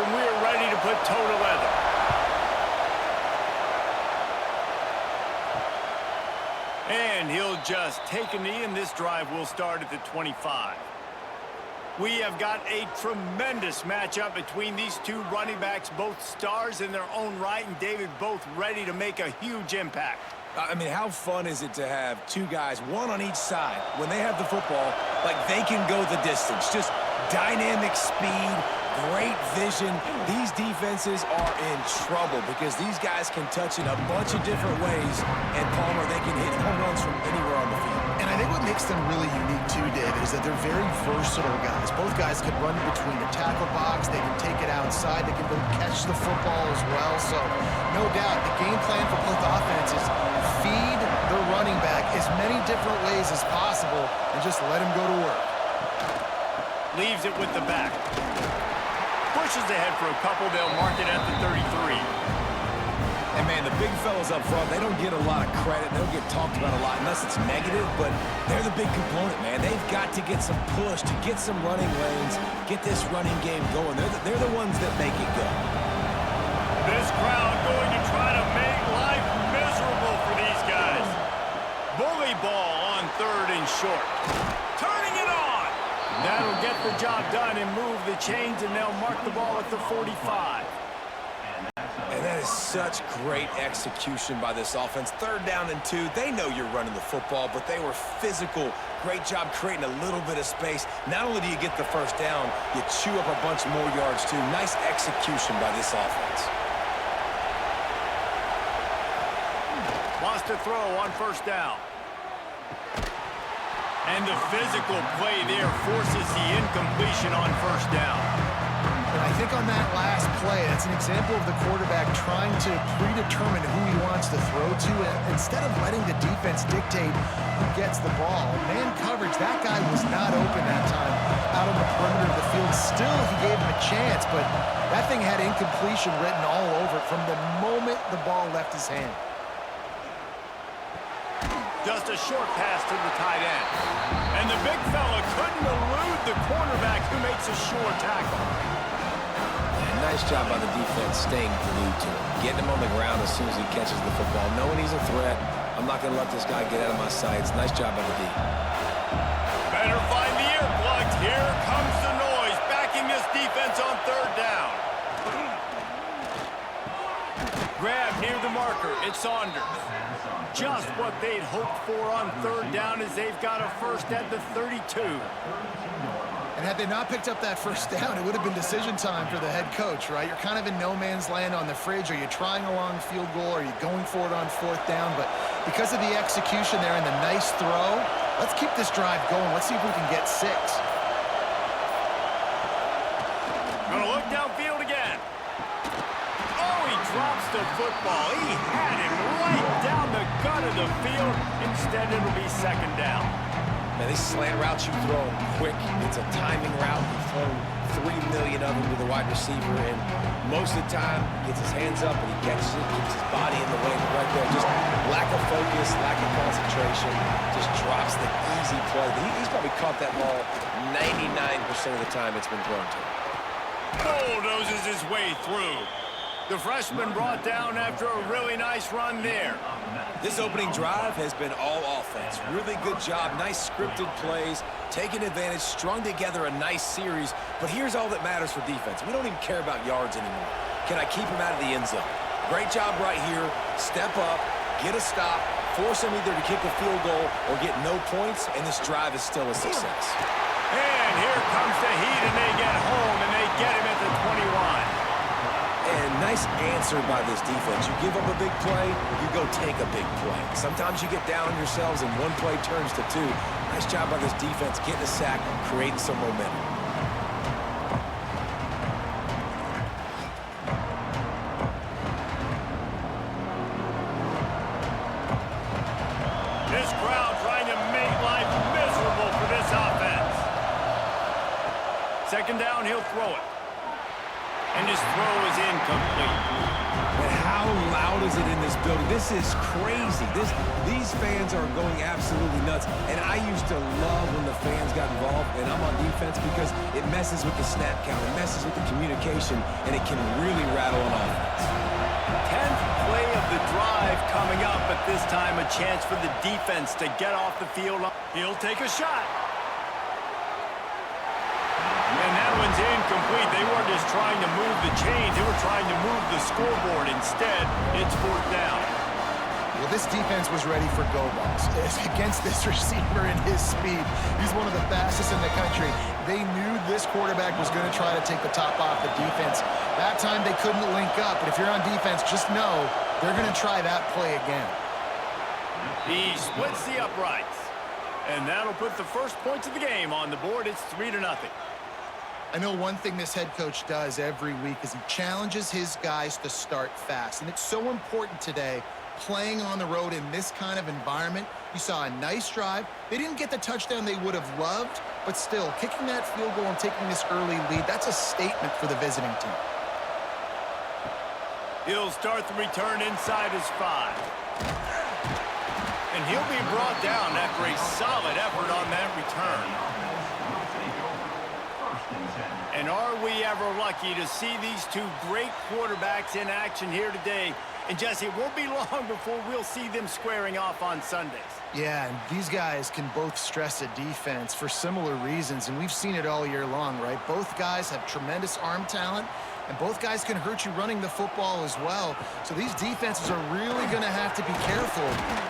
and we're ready to put toe to leather. And he'll just take a knee, and this drive will start at the 25. We have got a tremendous matchup between these two running backs, both stars in their own right, and David, both ready to make a huge impact. I mean, how fun is it to have two guys, one on each side, when they have the football, like they can go the distance. Just dynamic speed, great vision. These defenses are in trouble because these guys can touch in a bunch of different ways, and Palmer, they can hit home runs from anywhere on the field. And I think what makes them really unique too, David, is that they're very versatile guys. Both guys can run between the tackle box, they can take it outside, they can both catch the football as well. So no doubt the game plan for both offenses, feed the running back as many different ways as possible and just let him go to work. Leaves it with the back. Pushes ahead for a couple. They'll mark it at the 33. And, man, the big fellas up front, they don't get a lot of credit. They don't get talked about a lot unless it's negative, but they're the big component, man. They've got to get some push, to get some running lanes, get this running game going. They're the ones that make it go. This crowd going to try to make life miserable for these guys. Bully ball on 3rd and short. Turning it on. That'll get the job done and move the chains, and they'll mark the ball at the 45. And that is such great execution by this offense. 3rd down and 2. They know you're running the football, but they were physical. Great job creating a little bit of space. Not only do you get the 1st down, you chew up a bunch more yards, too. Nice execution by this offense. Wants to throw on 1st down. And the physical play there forces the incompletion on 1st down. And I think on that last play, that's an example of the quarterback trying to predetermine who he wants to throw to. Instead of letting the defense dictate who gets the ball, man coverage, that guy was not open that time out on the perimeter of the field. Still, he gave him a chance, but that thing had incompletion written all over it from the moment the ball left his hand. Just a short pass to the tight end. And the big fella couldn't elude the cornerback who makes a sure tackle. Nice job by the defense staying glued to him. Getting him on the ground as soon as he catches the football. Knowing he's a threat, I'm not going to let this guy get out of my sights. Nice job by the D. Better find the earplugs. Here comes the noise. Backing this defense on 3rd down. Grab near the marker. It's Saunders. Just what they'd hoped for on 3rd down as they've got a 1st at the 32. And had they not picked up that 1st down, it would have been decision time for the head coach, right? You're kind of in no man's land on the fridge. Are you trying a long field goal? Are you going for it on 4th down? But because of the execution there and the nice throw, let's keep this drive going. Let's see if we can get 6. Gonna look downfield again. Oh, he drops the football. He had him right down the gut of the field. Instead, it'll be 2nd down. Now, these slant routes you throw quick. It's a timing route. You throw 3 million of them to the wide receiver, and most of the time, he gets his hands up and he catches it, keeps his body in the way. Right there, just lack of focus, lack of concentration, just drops the easy play. He's probably caught that ball 99% of the time it's been thrown to him. Bulldozes his way through. The freshman brought down after a really nice run there. This opening drive has been all offense. Really good job, nice scripted plays, taking advantage, strung together a nice series. But here's all that matters for defense. We don't even care about yards anymore. Can I keep him out of the end zone? Great job right here. Step up, get a stop, force him either to kick a field goal or get no points, and this drive is still a success. And here comes the heat, and they get home, and they get him at the 21. And nice answer by this defense. You give up a big play, you go take a big play. Sometimes you get down on yourselves and one play turns to 2. Nice job by this defense getting a sack, creating some momentum. This crowd trying to make life miserable for this offense. 2nd down, he'll throw it. And his throw is incomplete. And how loud is it in this building? This is crazy. These fans are going absolutely nuts. And I used to love when the fans got involved, and I'm on defense because it messes with the snap count, it messes with the communication, and it can really rattle an offense. 10th play of the drive coming up, but this time a chance for the defense to get off the field. He'll take a shot. And that one's incomplete. They weren't just trying to move the chains. They were trying to move the scoreboard. Instead, it's 4th down. Well, this defense was ready for go balls. Against this receiver and his speed, he's one of the fastest in the country. They knew this quarterback was going to try to take the top off the defense. That time they couldn't link up, but if you're on defense, just know they're going to try that play again. He splits the uprights, and that'll put the first points of the game on the board. It's 3-0. I know one thing this head coach does every week is he challenges his guys to start fast, and it's so important today playing on the road in this kind of environment. You saw a nice drive. They didn't get the touchdown they would have loved, but still, kicking that field goal and taking this early lead, that's a statement for the visiting team. He'll start the return inside his 5. And he'll be brought down after a solid effort on that return. And are we ever lucky to see these two great quarterbacks in action here today? And Jesse, it won't be long before we'll see them squaring off on Sundays. Yeah, and these guys can both stress a defense for similar reasons, and we've seen it all year long, right? Both guys have tremendous arm talent, and both guys can hurt you running the football as well. So these defenses are really going to have to be careful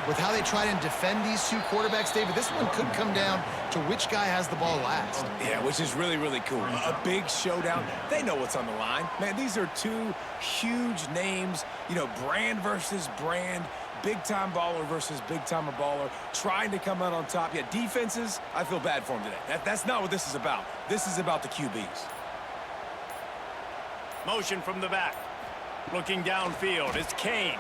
with how they try and defend these two quarterbacks, David. This one could come down to which guy has the ball last. Yeah, which is really, really cool. A big showdown. They know what's on the line. Man, these are two huge names, you know, brand versus brand, big-time baller versus big-timer baller, trying to come out on top. Yeah, defenses, I feel bad for them today. That's not what this is about. This is about the QBs. Motion from the back. Looking downfield, it's Kane.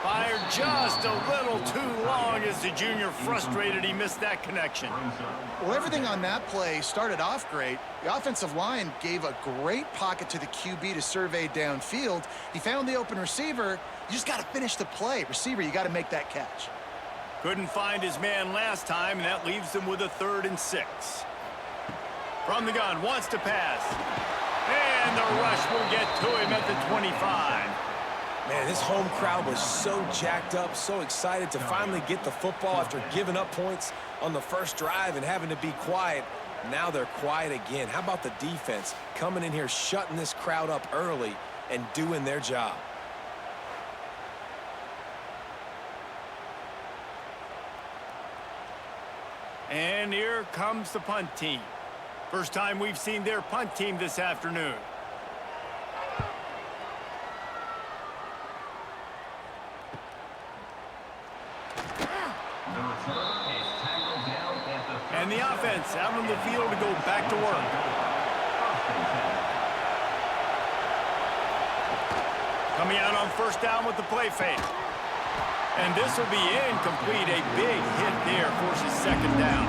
Fired just a little too long as the junior frustrated he missed that connection. Well, everything on that play started off great. The offensive line gave a great pocket to the QB to survey downfield. He found the open receiver. You just got to finish the play. Receiver, you got to make that catch. Couldn't find his man last time, and that leaves them with a 3rd and 6. From the gun, wants to pass. And the rush will get to him at the 25. Man, this home crowd was so jacked up, so excited to finally get the football after giving up points on the first drive and having to be quiet. Now they're quiet again. How about the defense coming in here, shutting this crowd up early and doing their job? And here comes the punt team. First time we've seen their punt team this afternoon. And the offense out on the field to go back to work. Coming out on 1st down with the play fake. And this will be incomplete. A big hit there forces 2nd down.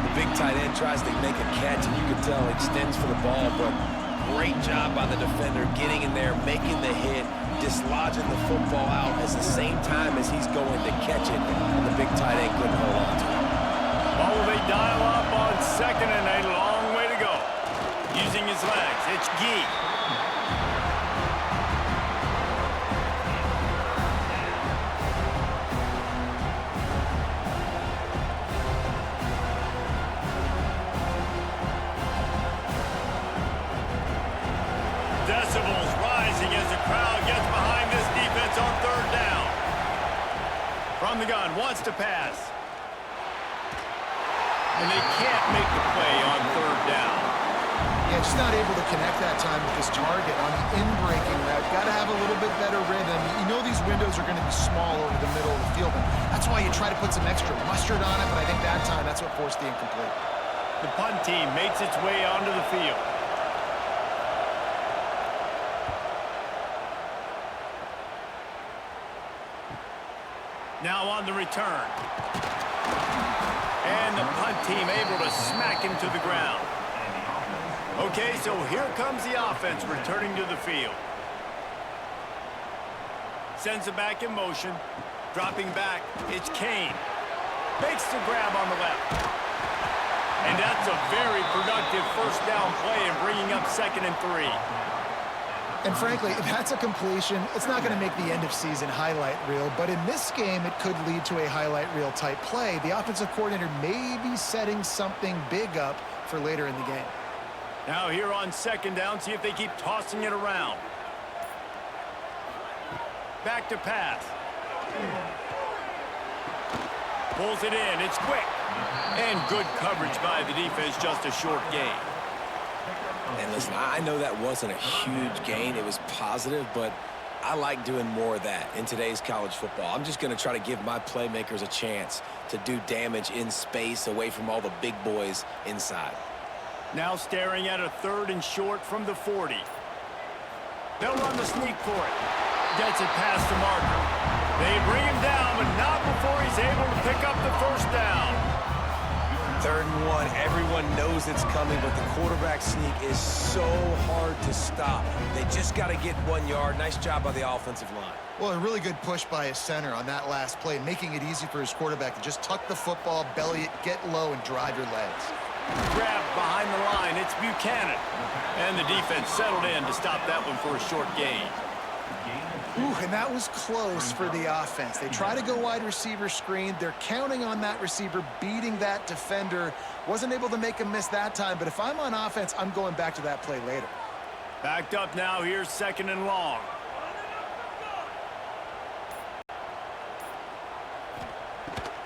The big tight end tries to make a catch, and you can tell extends for the ball, but great job by the defender getting in there, making the hit, dislodging the football out at the same time as he's going to catch it, and the big tight end couldn't hold on to it. Oh, they dial up on 2nd and a long way to go. Using his legs, it's Gee. Decibels rising as the crowd gets behind this defense on 3rd down. From the gun, wants to pass. And they can't make the play on 3rd down. Yeah, just not able to connect that time with his target on the in-breaking route. Got to have a little bit better rhythm. You know these windows are going to be small over the middle of the field, and that's why you try to put some extra mustard on it, but I think that time that's what forced the incomplete. The punt team makes its way onto the field. Now on the return. And the punt team able to smack him to the ground. Okay, so here comes the offense returning to the field. Sends it back in motion. Dropping back, it's Kane. Makes the grab on the left. And that's a very productive first down play and bringing up 2nd and 3. And frankly, if that's a completion, it's not going to make the end-of-season highlight reel. But in this game, it could lead to a highlight reel type play. The offensive coordinator may be setting something big up for later in the game. Now here on 2nd down, see if they keep tossing it around. Back to pass. Pulls it in. It's quick. And good coverage by the defense, just a short gain. And listen, I know that wasn't a huge gain. It was positive, but I like doing more of that in today's college football. I'm just going to try to give my playmakers a chance to do damage in space away from all the big boys inside. Now staring at a 3rd and short from the 40. They'll run the sneak for it. Gets it past the marker. They bring him down, but not before he's able to pick up the first down. 3rd and 1. Everyone knows it's coming, but the quarterback sneak is so hard to stop. They just got to get 1 yard. Nice job by the offensive line. Well, a really good push by his center on that last play, making it easy for his quarterback to just tuck the football, belly it, get low, and drive your legs. Grab behind the line. It's Buchanan. And the defense settled in to stop that one for a short gain. Ooh, and that was close for the offense. They try to go wide receiver screen. They're counting on that receiver beating that defender. Wasn't able to make him miss that time, but if I'm on offense, I'm going back to that play later. Backed up now. Here's 2nd and long.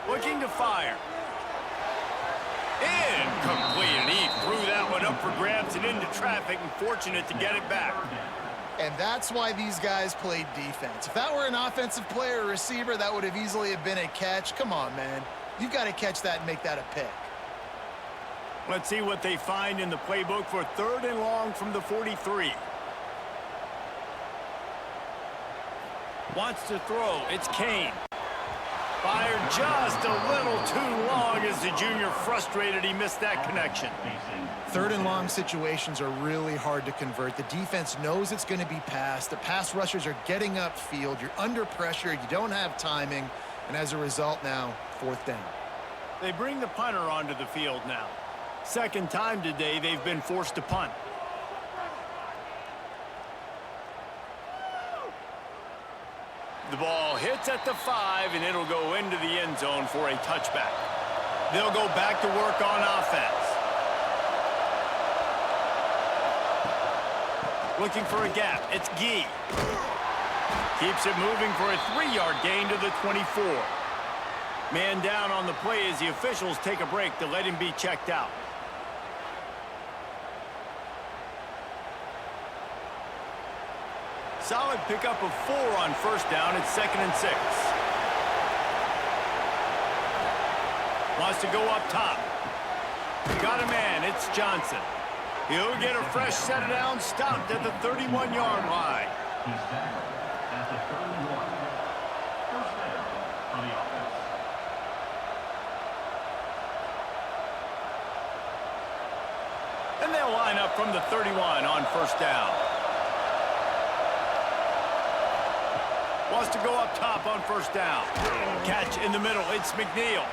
Looking to fire. Incomplete, and he threw that one up for grabs and into traffic, and fortunate to get it back. And that's why these guys played defense. If that were an offensive player or receiver, that would have easily have been a catch. Come on, man. You've got to catch that and make that a pick. Let's see what they find in the playbook for 3rd and long from the 43. Wants to throw. It's Kane. Fired just a little too long as the junior frustrated he missed that connection. 3rd and long situations are really hard to convert. The defense knows it's going to be passed. The pass rushers are getting upfield. You're under pressure. You don't have timing. And as a result now, 4th down. They bring the punter onto the field now. 2nd time today they've been forced to punt. The ball hits at the 5, and it'll go into the end zone for a touchback. They'll go back to work on offense. Looking for a gap. It's Gee. Keeps it moving for a 3-yard gain to the 24. Man down on the play as the officials take a break to let him be checked out. Solid pickup of 4 on 1st down. It's 2nd and 6. Wants to go up top. Got a man. It's Johnson. He'll get a fresh set down, stopped at the 31-yard line. He's tackled at the 31. First down on the offense. And they'll line up from the 31 on 1st down. Wants to go up top on 1st down. Catch in the middle. It's McNeil.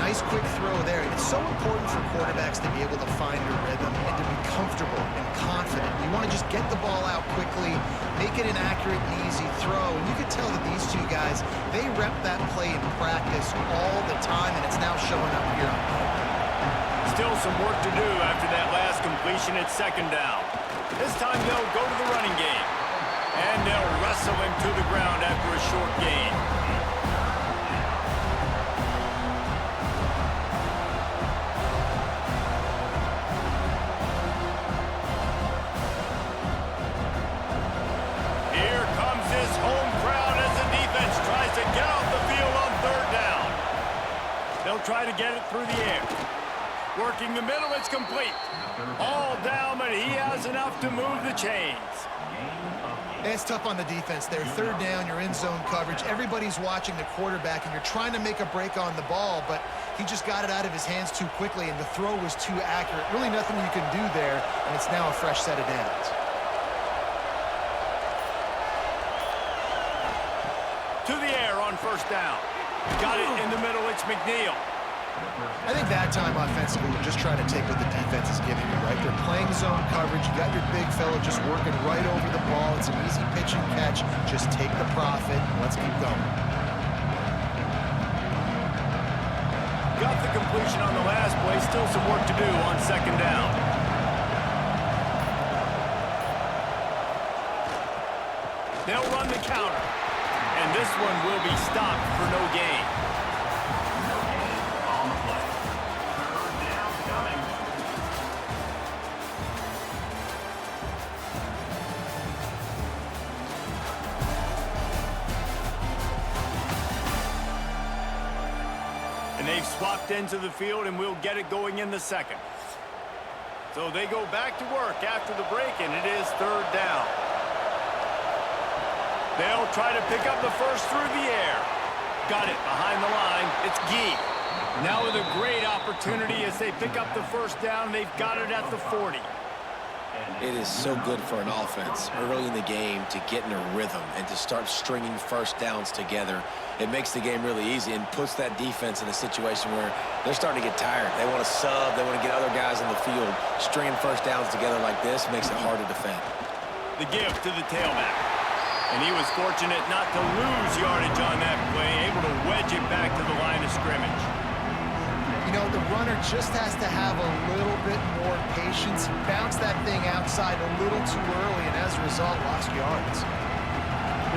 Nice quick throw there. It's so important for quarterbacks to be able to find a rhythm and to be comfortable and confident. You want to just get the ball out quickly, make it an accurate and easy throw. And you can tell that these two guys, they rep that play in practice all the time, and it's now showing up here on tape. Still some work to do after that last completion at 2nd down. This time they'll go to the running game. And they'll wrestle him to the ground after a short gain. Here comes his home crowd as the defense tries to get off the field on 3rd down. They'll try to get it through the air. Working the middle, it's complete. All down, but he has enough to move the chains. It's tough on the defense there. 3rd down, you're in zone coverage. Everybody's watching the quarterback, and you're trying to make a break on the ball, but He just got it out of his hands too quickly, and the throw was too accurate. Really nothing you can do there, and it's now a fresh set of downs. To the air on first down. Got it in the middle. It's McNeil. I think that time offensively, you're just trying to take what the defense is giving you, right? They're playing zone coverage. You got your big fella just working right over the ball. It's an easy pitch and catch. Just take the profit, and let's keep going. Got the completion on the last play. Still some work to do on second down. They'll run the counter. And this one will be stopped for no gain. No gain on the play. Third down coming. And they've swapped into the field, and we'll get it going in the second. So they go back to work after the break, and it is third down. They'll try to pick up the first through the air. Got it behind the line. It's Gee. Now with a great opportunity as they pick up the first down. They've got it at the 40. It is so good for an offense early in the game to get in a rhythm and to start stringing first downs together. It makes the game really easy and puts that defense in a situation where they're starting to get tired. They want to sub. They want to get other guys in the field. Stringing first downs together like this makes it hard to defend. The give to the tailback. And he was fortunate not to lose yardage on that play, able to wedge it back to the line of scrimmage. You know, the runner just has to have a little bit more patience. Bounce that thing outside a little too early, and as a result, lost yards.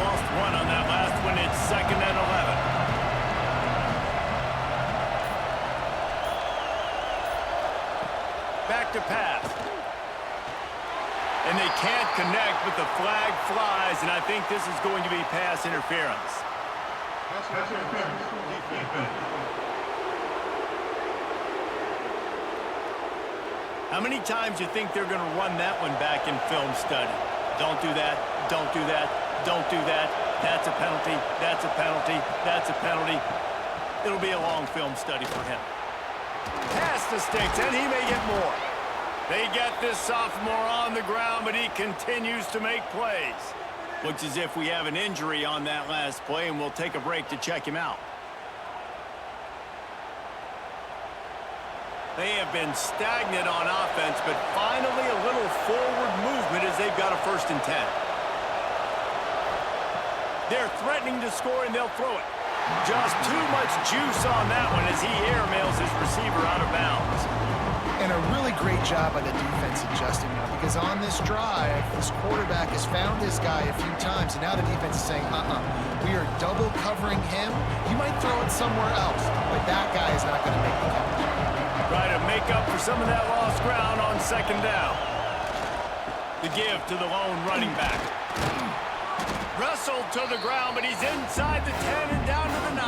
Lost one on that last one. It's second and 11. Back to pass. And they can't connect, but the flag flies, and I think this is going to be pass interference. Pass interference. Defense. How many times you think they're going to run that one back in film study? Don't do that. Don't do that. Don't do that. That's a penalty. That's a penalty. That's a penalty. It'll be a long film study for him. Pass the sticks, and he may get more. They get this sophomore on the ground, but he continues to make plays. Looks as if we have an injury on that last play, and we'll take a break to check him out. They have been stagnant on offense, but finally a little forward movement as they've got a 1st and 10. They're threatening to score, and they'll throw it. Just too much juice on that one as he airmails his receiver out of bounds. And a really great job by the defense adjusting, because on this drive, this quarterback has found this guy a few times, and now the defense is saying, we are double covering him. You might throw it somewhere else, but that guy is not going to make the catch. Try to make up for some of that lost ground on second down. The give to the lone running back. Wrestled to the ground, but he's inside the 10 and down to the 9.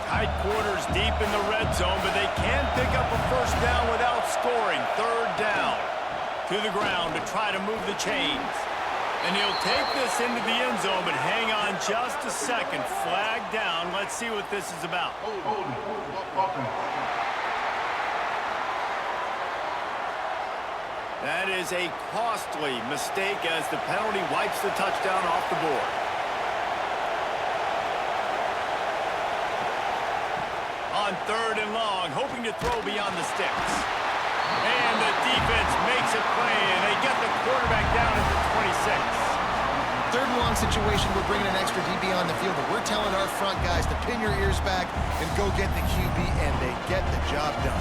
Tight quarters deep in the red zone, but they can pick up a first down without scoring. Third down. To the ground to try to move the chains. And he'll take this into the end zone, but hang on just a second. Flag down. Let's see what this is about. That is a costly mistake as the penalty wipes the touchdown off the board. On third and long, hoping to throw beyond the sticks. And the defense makes a play, and they get the quarterback down at the 26. Third and long situation, we're bringing an extra DB on the field, but we're telling our front guys to pin your ears back and go get the QB, and they get the job done.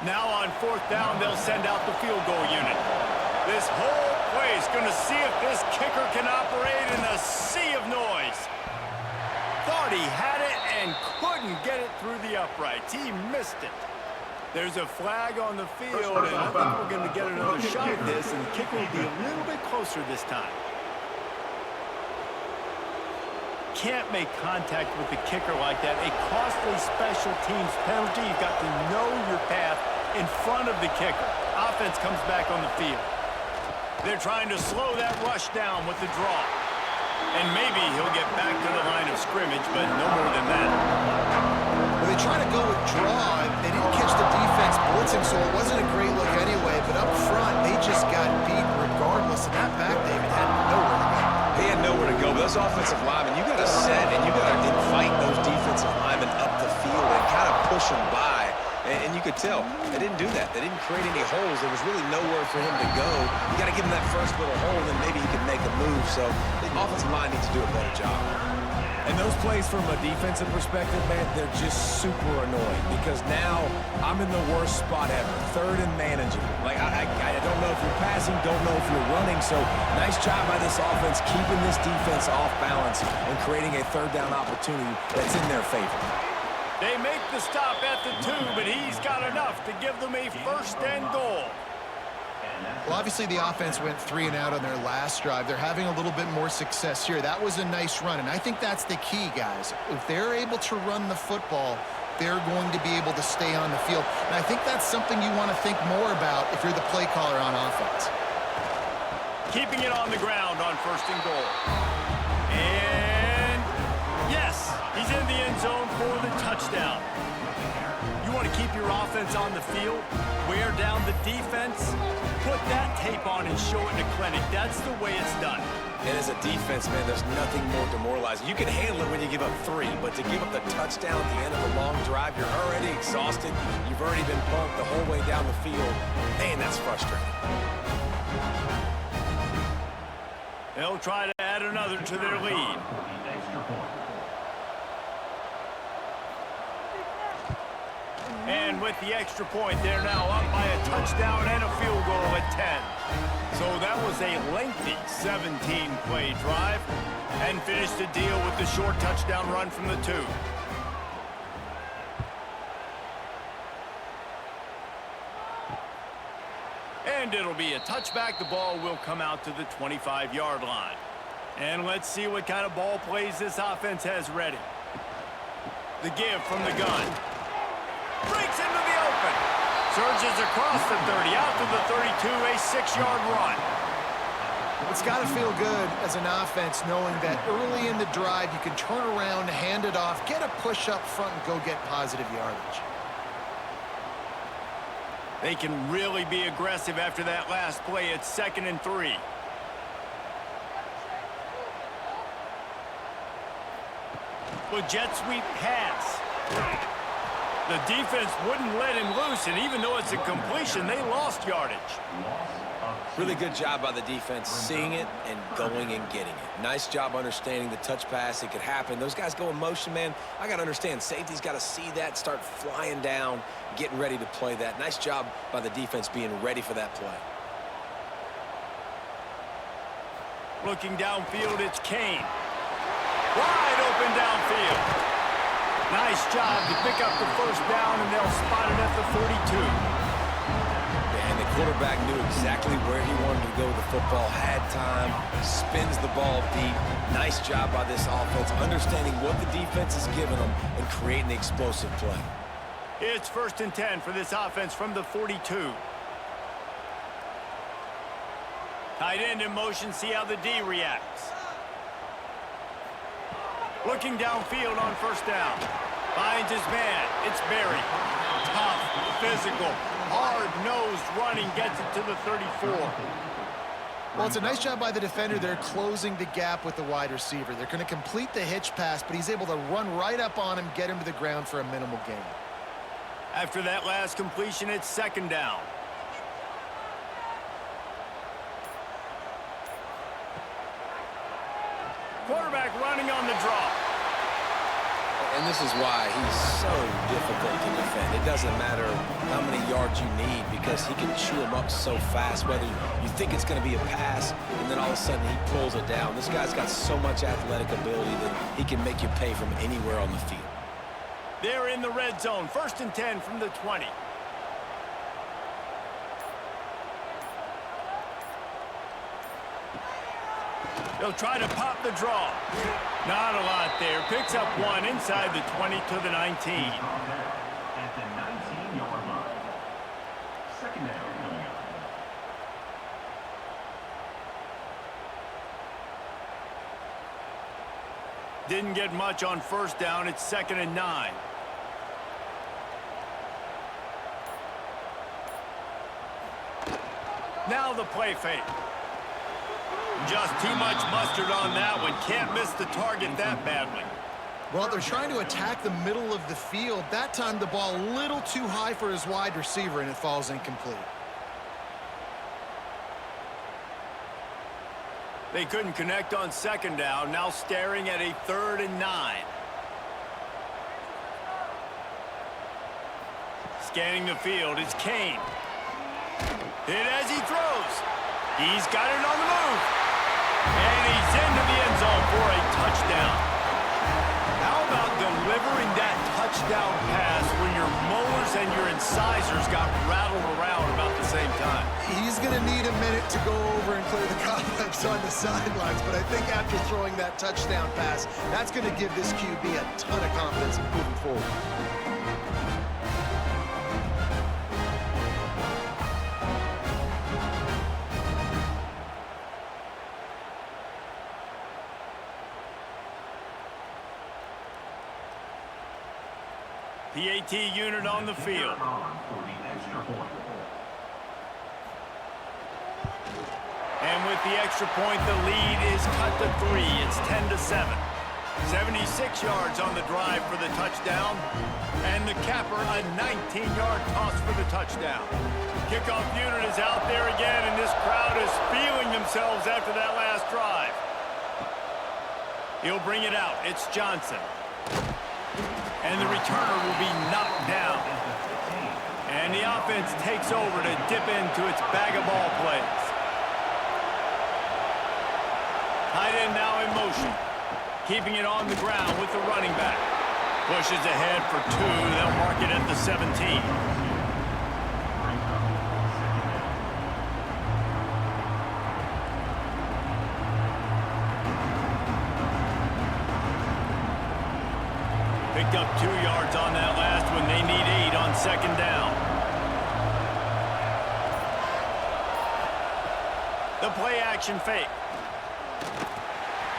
Now on fourth down, they'll send out the field goal unit. This whole place going to see if this kicker can operate in a sea of noise. Thought he had it and couldn't get it through the uprights. He missed it. There's a flag on the field, and I think we're going to get another shot at this, and the kicker will be a little bit closer this time. Can't make contact with the kicker like that. A costly special teams penalty. You've got to know your path in front of the kicker. Offense comes back on the field. They're trying to slow that rush down with the draw. And maybe he'll get back to the line of scrimmage, but no more than that. Well, they try to go with draw. They didn't catch the defense blitzing, so it wasn't a great look anyway. But up front, they just got beat regardless. And that back, David, had nowhere to go. He had nowhere to go. But those offensive linemen, you got to set and you got to invite those defensive linemen up the field and kind of push them by. And you could tell they didn't do that. They didn't create any holes. There was really nowhere for him to go. You got to give him that first little hole, and maybe he can make a move. So the offensive line needs to do a better job. And those plays from a defensive perspective, man, they're just super annoying because now I'm in the worst spot ever. Third and manageable. Like, I don't know if you're passing, don't know if you're running. So nice job by this offense keeping this defense off balance and creating a third down opportunity that's in their favor. They make the stop at the 2, but he's got enough to give them a first and goal. Well, obviously the offense went 3 and out on their last drive. They're having a little bit more success here. That was a nice run, and I think that's the key, guys. If they're able to run the football, they're going to be able to stay on the field. And I think that's something you want to think more about if you're the play caller on offense. Keeping it on the ground on first and goal. And yes, he's in the end zone for the touchdown. You want to keep your offense on the field, wear down the defense, put that tape on and show it in the clinic. That's the way it's done. And as a defense, man, there's nothing more demoralizing. You can handle it when you give up 3, but to give up the touchdown at the end of a long drive, you're already exhausted. You've already been pumped the whole way down the field. Man, that's frustrating. They'll try to add another to their lead. And with the extra point, they're now up by a touchdown and a field goal at 10. So that was a lengthy 17-play drive and finished the deal with the short touchdown run from the 2. And it'll be a touchback. The ball will come out to the 25-yard line. And let's see what kind of ball plays this offense has ready. The give from the gun. Breaks into the open. Surges across the 30, out to the 32, a 6-yard run. It's got to feel good as an offense knowing that early in the drive you can turn around, hand it off, get a push up front, and go get positive yardage. They can really be aggressive after that last play. It's 2nd and 3. Well, jet sweep pass. The defense wouldn't let him loose, and even though it's a completion, they lost yardage. Really good job by the defense, seeing it and going and getting it. Nice job understanding the touch pass. It could happen. Those guys go in motion, man. I got to understand, safety's got to see that, start flying down, getting ready to play that. Nice job by the defense being ready for that play. Looking downfield, it's Kane. Wide open downfield. Nice job to pick up the first down, and they'll spot it at the 42. And the quarterback knew exactly where he wanted to go with the football, had time, spins the ball deep. Nice job by this offense, understanding what the defense is giving them and creating the explosive play. It's 1st and 10 for this offense from the 42. Tight end in motion, see how the D reacts. Looking downfield on first down. Finds his man. It's Berry. Tough, physical, hard-nosed running, gets it to the 34. Well, it's a nice job by the defender. They're closing the gap with the wide receiver. They're going to complete the hitch pass, but he's able to run right up on him, get him to the ground for a minimal gain. After that last completion, it's 2nd down. Quarterback running on the draw. And this is why he's so difficult to defend. It doesn't matter how many yards you need because he can chew them up so fast, whether you think it's going to be a pass and then all of a sudden he pulls it down. This guy's got so much athletic ability that he can make you pay from anywhere on the field. They're in the red zone. 1st and 10 from the 20. They'll try to pop the draw. Not a lot there. Picks up one inside the 20 to the 19. At the 19-yard line. Second down coming up. Didn't get much on first down. It's 2nd and 9. Now the play fake. Just too much mustard on that one. Can't miss the target that badly. Well, they're trying to attack the middle of the field. That time the ball a little too high for his wide receiver, and it falls incomplete. They couldn't connect on 2nd down. Now staring at a 3rd and 9. Scanning the field, it's Kane. Hit as he throws. He's got it on the move. And he's into the end zone for a touchdown. How about delivering that touchdown pass when your Maulers and your incisors got rattled around about the same time? He's going to need a minute to go over and clear the cobwebs on the sidelines, but I think after throwing that touchdown pass, that's going to give this QB a ton of confidence moving forward. PAT unit on the field. For the extra point. And with the extra point, the lead is cut to 3. It's 10-7. 76 yards on the drive for the touchdown. And the capper, a 19-yard toss for the touchdown. Kickoff unit is out there again, and this crowd is feeling themselves after that last drive. He'll bring it out. It's Johnson. And the returner will be knocked down. And the offense takes over to dip into its bag of ball plays. Tight end now in motion. Keeping it on the ground with the running back. Pushes ahead for 2. They'll mark it at the 17. Picked up 2 yards on that last one. They need 8 on 2nd down. The play action fake.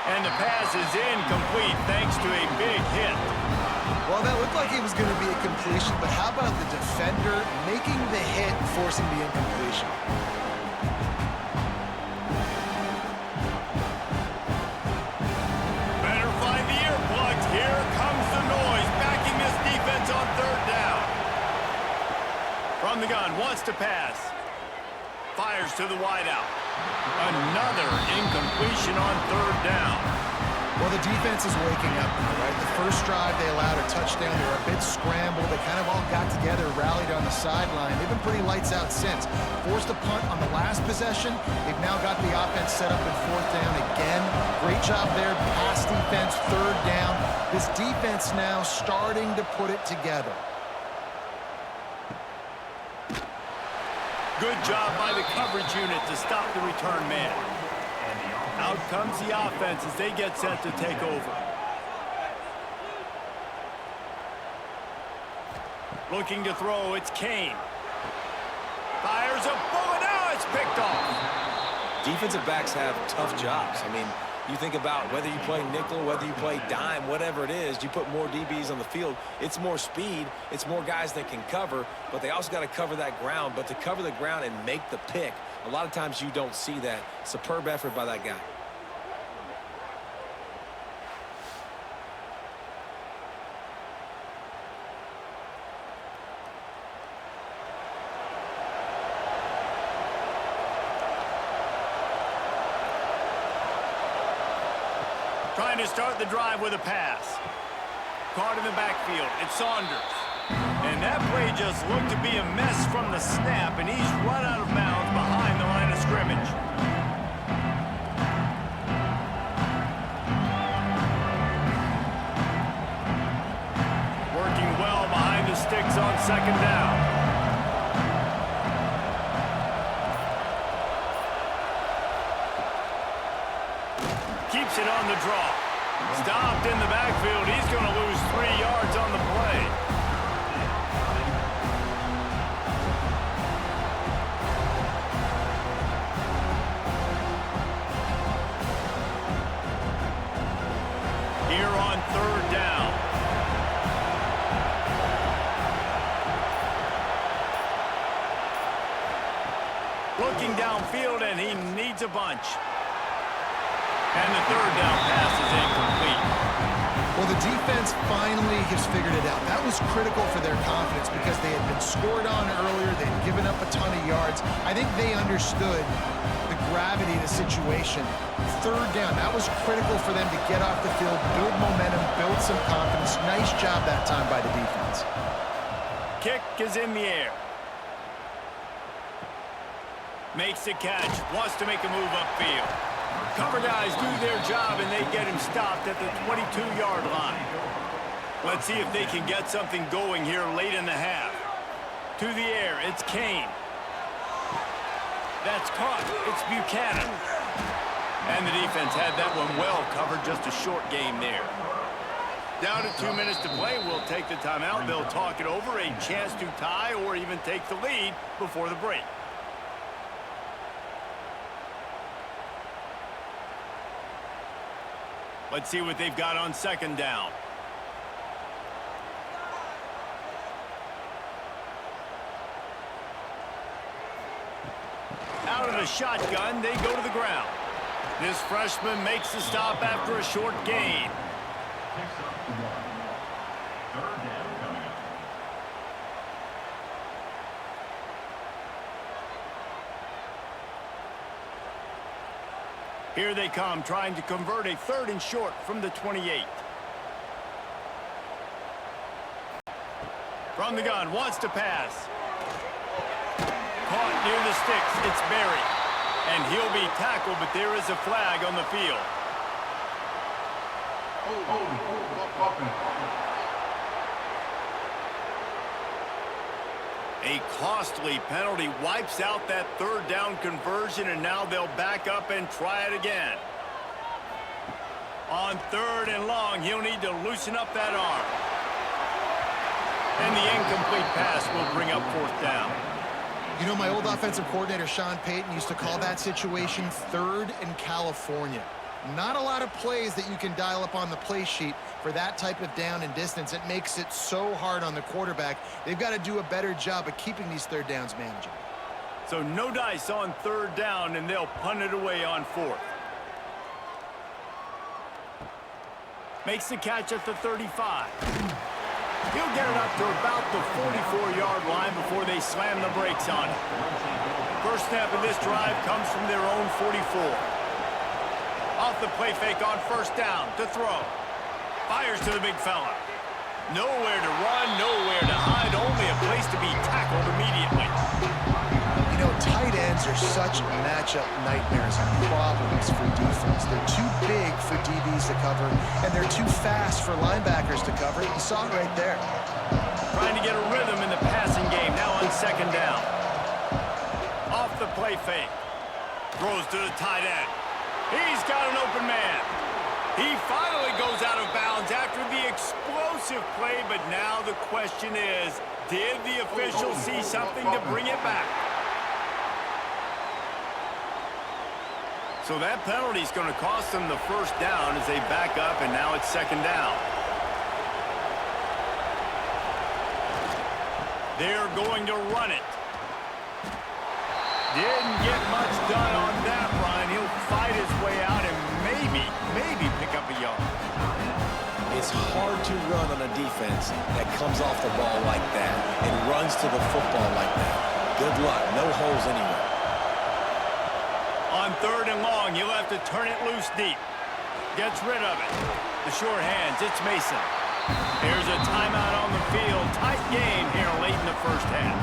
And the pass is incomplete thanks to a big hit. Well, that looked like it was going to be a completion, but how about the defender making the hit, forcing the incompletion? Better find the earplugs. Here comes the noise, backing this defense on 3rd down. From the gun, wants to pass. Fires to the wideout. Another incompletion on 3rd down. Well, the defense is waking up now, right? The first drive, they allowed a touchdown. They were a bit scrambled. They kind of all got together, rallied on the sideline. They've been pretty lights out since. Forced a punt on the last possession. They've now got the offense set up in 4th down again. Great job there. Pass defense, 3rd down. This defense now starting to put it together. Good job by the coverage unit to stop the return man. Out comes the offense as they get set to take over. Looking to throw, it's Kane. Fires a bullet, now it's picked off. Defensive backs have tough jobs. I mean, you think about whether you play nickel, whether you play dime, whatever it is, you put more DBs on the field. It's more speed. It's more guys that can cover, but they also got to cover that ground. But to cover the ground and make the pick, a lot of times you don't see that. Superb effort by that guy. Trying to start the drive with a pass. Caught in the backfield. It's Saunders. And that play just looked to be a mess from the snap, and he's run out of bounds behind the line of scrimmage. Working well behind the sticks on 2nd down. Keeps it on the draw. Stopped in the backfield. He's going to lose 3 yards on the play. Here on 3rd down. Looking downfield, and he needs a bunch. And the 3rd down pass is incomplete. Well, the defense finally has figured it out. That was critical for their confidence because they had been scored on earlier. They'd given up a ton of yards. I think they understood the gravity of the situation. 3rd down, that was critical for them to get off the field, build momentum, build some confidence. Nice job that time by the defense. Kick is in the air. Makes the catch, wants to make a move upfield. Cover guys do their job, and they get him stopped at the 22-yard line. Let's see if they can get something going here late in the half. To the air, it's Kane. That's caught. It's Buchanan. And the defense had that one well covered, just a short game there. Down to 2 minutes to play, we'll take the timeout. They'll talk it over, a chance to tie or even take the lead before the break. Let's see what they've got on 2nd down. Out of the shotgun, they go to the ground. This freshman makes the stop after a short gain. Picks up 1. 3rd down coming up. Here they come, trying to convert a 3rd and short from the 28. From the gun, wants to pass. Caught near the sticks, it's Berry. And he'll be tackled, but there is a flag on the field. A costly penalty wipes out that 3rd down conversion, and now they'll back up and try it again. On 3rd and long, he'll need to loosen up that arm. And the incomplete pass will bring up 4th down. You know, my old offensive coordinator, Sean Payton, used to call that situation 3rd and California. Not a lot of plays that you can dial up on the play sheet for that type of down and distance. It makes it so hard on the quarterback. They've got to do a better job of keeping these 3rd downs manageable. So no dice on 3rd down, and they'll punt it away on 4th. Makes the catch at the 35. He'll get it up to about the 44-yard line before they slam the brakes on it. First snap of this drive comes from their own 44. Off the play fake on 1st down to throw. Fires to the big fella. Nowhere to run, nowhere to hide, only a place to be tackled immediately. You know, tight ends are such matchup nightmares and problems for defense. They're too big for DBs to cover, and they're too fast for linebackers to cover. You saw it right there. Trying to get a rhythm in the passing game, now on 2nd down. Off the play fake. Throws to the tight end. He's got an open man. He finally goes out of bounds after the explosive play, but now the question is, did the official see something to bring it back? So that penalty is going to cost them the 1st down as they back up, and now it's 2nd down. They're going to run it. Didn't get much done on that run. He'll fight his way out and maybe pick up a yard. It's hard to run on a defense that comes off the ball like that and runs to the football like that. Good luck. No holes anywhere. On 3rd and long, he'll have to turn it loose deep. Gets rid of it. The short hands, it's Mason. Here's a timeout on the field. Tight game here late in the 1st half.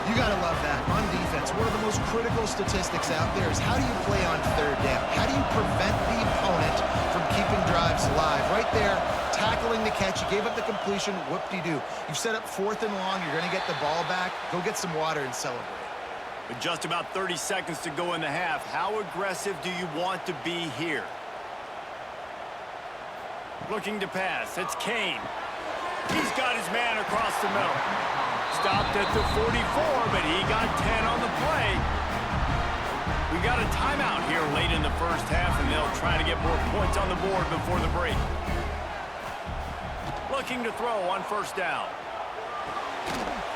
You got to love that. On defense, one of the most critical statistics out there is how do you play on 3rd down? How do you prevent the opponent from keeping drives alive? Right there, tackling the catch. You gave up the completion. Whoop-de-doo. You've set up 4th and long. You're going to get the ball back. Go get some water and celebrate. With just about 30 seconds to go in the half, how aggressive do you want to be here? Looking to pass. It's Kane. He's got his man across the middle. Stopped at the 44, but he got 10 on the play. We got a timeout here late in the first half, and they'll try to get more points on the board before the break. Looking to throw on first down.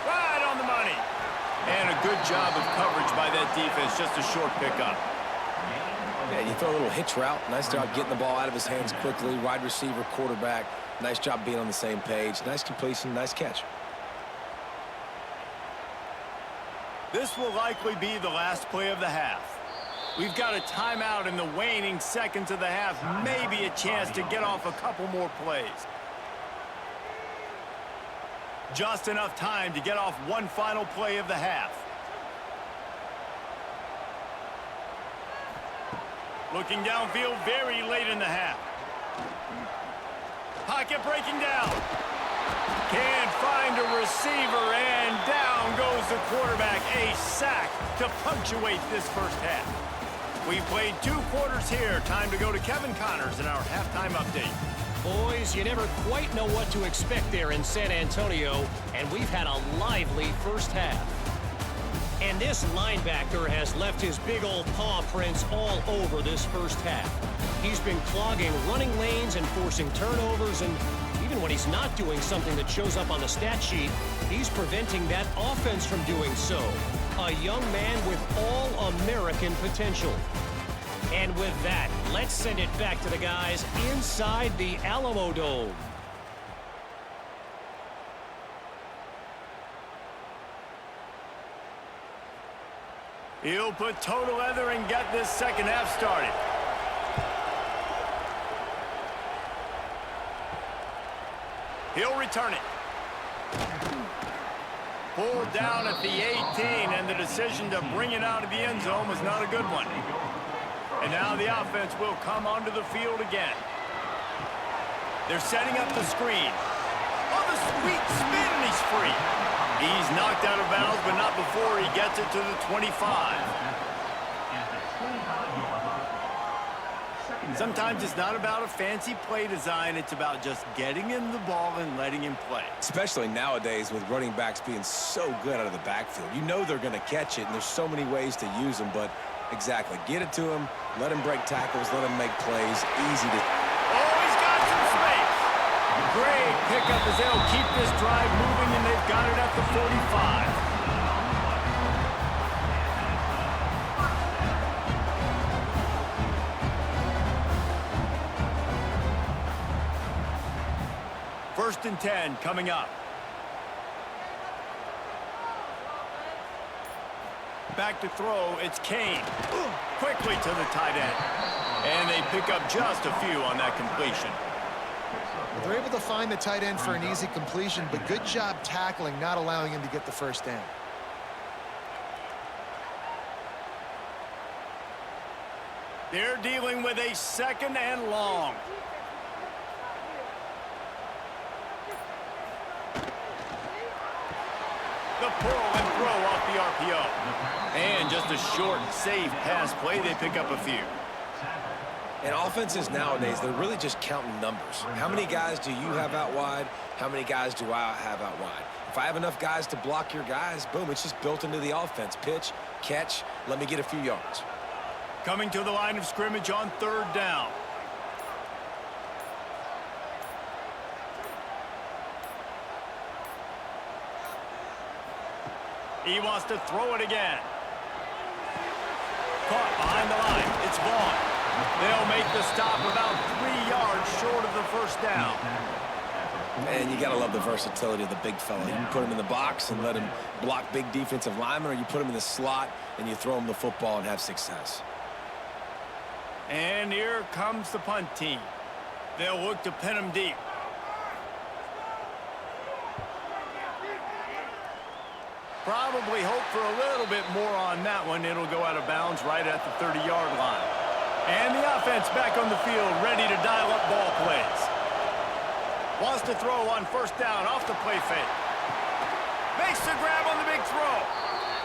Right on the money. And a good job of coverage by that defense, just a short pickup. Yeah, you throw a little hitch route. Nice job getting the ball out of his hands quickly. Wide receiver, quarterback. Nice job being on the same page. Nice completion, nice catch. This will likely be the last play of the half. We've got a timeout in the waning seconds of the half. Maybe a chance to get off a couple more plays. Just enough time to get off one final play of the half. Looking downfield very late in the half. Pocket breaking down. Can't find a receiver, and down goes the quarterback. A sack to punctuate this first half. We played 2 quarters here. Time to go to Kevin Connors in our halftime update. Boys, you never quite know what to expect there in San Antonio, and we've had a lively first half. And this linebacker has left his big old paw prints all over this first half. He's been clogging running lanes and forcing turnovers, and even when he's not doing something that shows up on the stat sheet, he's preventing that offense from doing so. A young man with all-American potential. And with that, let's send it back to the guys inside the Alamo Dome. He'll put total leather and get this second half started. He'll return it. Pulled down at the 18, and the decision to bring it out of the end zone was not a good one. And now the offense will come onto the field again. They're setting up the screen. Oh, the sweet spin, and he's free. He's knocked out of bounds, but not before he gets it to the 25. Sometimes it's not about a fancy play design. It's about just getting him the ball and letting him play. Especially nowadays with running backs being so good out of the backfield. You know they're going to catch it, and there's so many ways to use them, but exactly. Get it to him, let him break tackles, let him make plays. Easy to... Oh, he's got some space. Great pickup as they'll keep this drive moving, and they've got it at the 45. First and 10 coming up. Back to throw, it's Kane. Quickly to the tight end. And they pick up just a few on that completion. They're able to find the tight end for an easy completion, but good job tackling, not allowing him to get the first down. They're dealing with a second and long. The pull and throw off the RPO. And just a short, safe pass play. They pick up a few. And offenses nowadays, they're really just counting numbers. How many guys do you have out wide? How many guys do I have out wide? If I have enough guys to block your guys, boom, it's just built into the offense. Pitch, catch, let me get a few yards. Coming to the line of scrimmage on third down. He wants to throw it again. Caught behind the line. It's Vaughn. They'll make the stop about 3 yards short of the first down. Man, you got to love the versatility of the big fella. You can put him in the box and let him block big defensive linemen, or you put him in the slot and you throw him the football and have success. And here comes the punt team. They'll look to pin him deep. Probably hope for a little bit more on that one. It'll go out of bounds right at the 30-yard line. And the offense back on the field, ready to dial up ball plays. Wants to throw on first down off the play fake. Makes the grab on the big throw.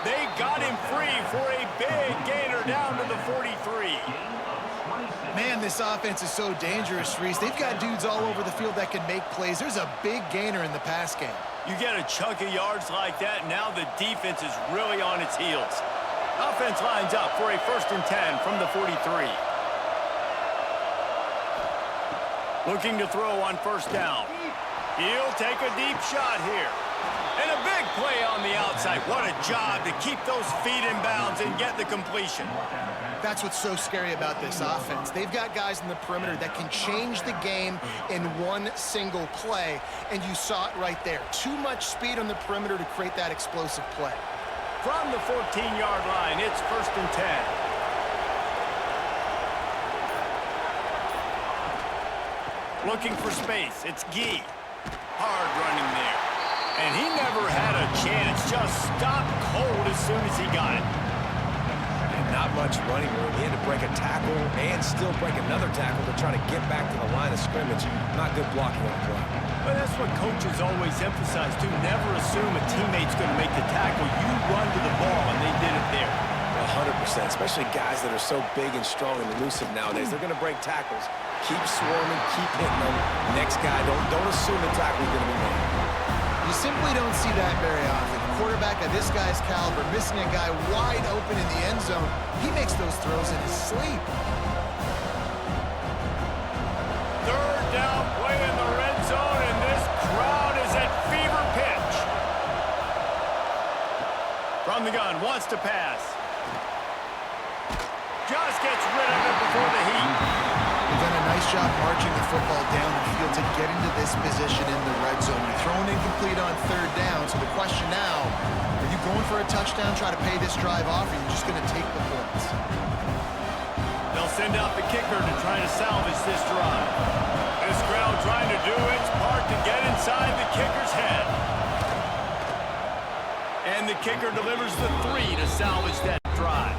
They got him free for a big gainer down to the 43. Man, this offense is so dangerous, Reese. They've got dudes all over the field that can make plays. There's a big gainer in the pass game. You get a chunk of yards like that, now the defense is really on its heels. Offense lines up for a 1st and 10 from the 43. Looking to throw on 1st down. He'll take a deep shot here. And a big play on the outside. What a job to keep those feet in bounds and get the completion. That's what's so scary about this offense. They've got guys in the perimeter that can change the game in one single play, and you saw it right there. Too much speed on the perimeter to create that explosive play. From the 14-yard line, it's 1st and 10. Looking for space, it's Gee. Hard running there. And he never had a chance, just stopped cold as soon as he got it. And not much running room. He had to break a tackle and still break another tackle to try to get back to the line of scrimmage. Not good blocking on the play. But that's what coaches always emphasize, too. Never assume a teammate's going to make the tackle. You run to the ball, and they did it there. 100%, especially guys that are so big and strong and elusive nowadays. They're going to break tackles. Keep swarming, keep hitting them. Next guy, don't assume the tackle's going to be made. You simply don't see that very often. A quarterback of this guy's caliber missing a guy wide open in the end zone. He makes those throws in his sleep. 3rd down play in the red zone, and this crowd is at fever pitch. From the gun, wants to pass. Just gets rid of it before the heat. They've done a nice job marching the football down the field to get into this position in the red zone. You're throwing incomplete on 3rd down, so the question now, are you going for a touchdown, try to pay this drive off, or are you just going to take the points? They'll send out the kicker to try to salvage this drive. This crowd trying to do its part to get inside the kicker's head. And the kicker delivers the 3 to salvage that drive.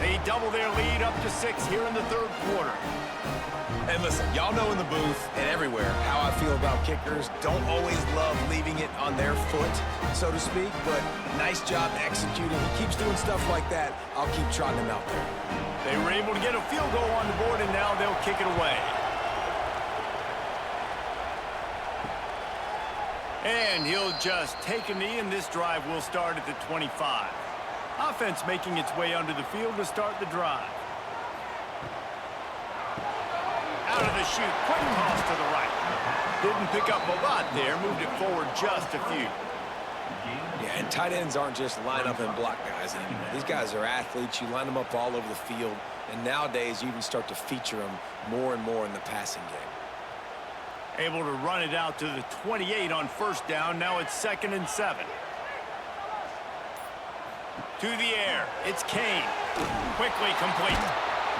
They double their lead up to 6 here in the 3rd quarter. And listen, y'all know in the booth and everywhere how I feel about kickers. Don't always love leaving it on their foot, so to speak, but nice job executing. He keeps doing stuff like that. I'll keep trotting him out there. They were able to get a field goal on the board, and now they'll kick it away. And he'll just take a knee, and this drive will start at the 25. Offense making its way under the field to start the drive. Out of the chute, quick toss to the right. Didn't pick up a lot there, moved it forward just a few. Yeah, and tight ends aren't just line up and block guys anymore. These guys are athletes. You line them up all over the field, and nowadays you even start to feature them more and more in the passing game. Able to run it out to the 28 on 1st down. Now it's 2nd and 7. To the air, it's Kane. Quickly complete.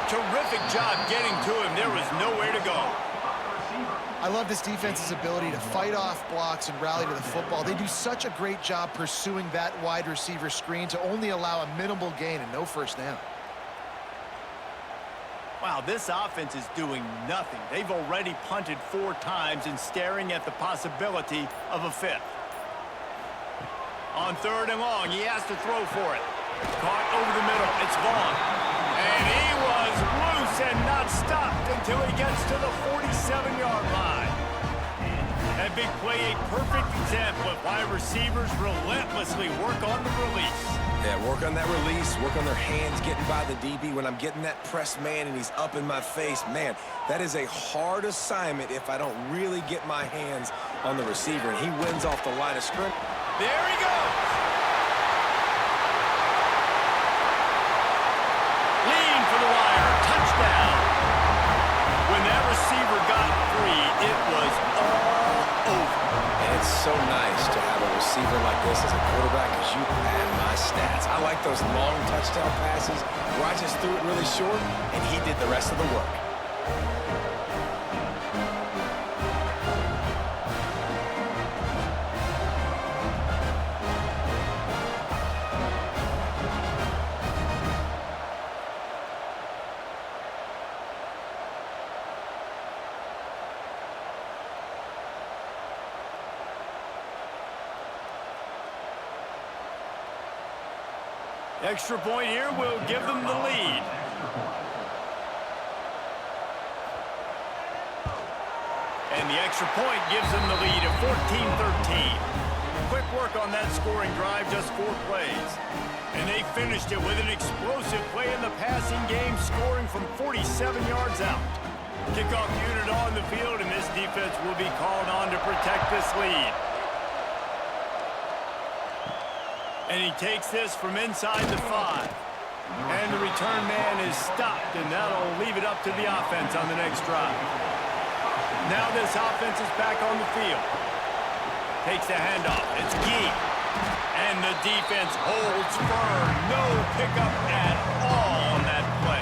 Terrific job getting to him. There was nowhere to go. I love this defense's ability to fight off blocks and rally to the football. They do such a great job pursuing that wide receiver screen to only allow a minimal gain and no 1st down. Wow, this offense is doing nothing. They've already punted 4 times and staring at the possibility of a 5th. On 3rd and long, he has to throw for it. Caught over the middle, it's Vaughn. And he was loose and not stopped until he gets to the 47-yard line. That big play, a perfect example of why receivers relentlessly work on the release. Yeah, work on that release, work on their hands getting by the DB. When I'm getting that press man and he's up in my face, man, that is a hard assignment if I don't really get my hands on the receiver. And he wins off the line of scrimmage. There he goes. Lean for the wire. Touchdown. When that receiver got free, it was all over. And it's so nice to have a receiver like this as a quarterback because you pad my stats. I like those long touchdown passes where I just threw it really short and he did the rest of the work. Extra point here will give them the lead. And the extra point gives them the lead at 14-13. Quick work on that scoring drive, just 4 plays. And they finished it with an explosive play in the passing game, scoring from 47 yards out. Kickoff unit on the field, and this defense will be called on to protect this lead. And he takes this from inside the 5. And the return man is stopped, and that'll leave it up to the offense on the next drive. Now this offense is back on the field. Takes the handoff. It's Gee. And the defense holds firm. No pickup at all on that play.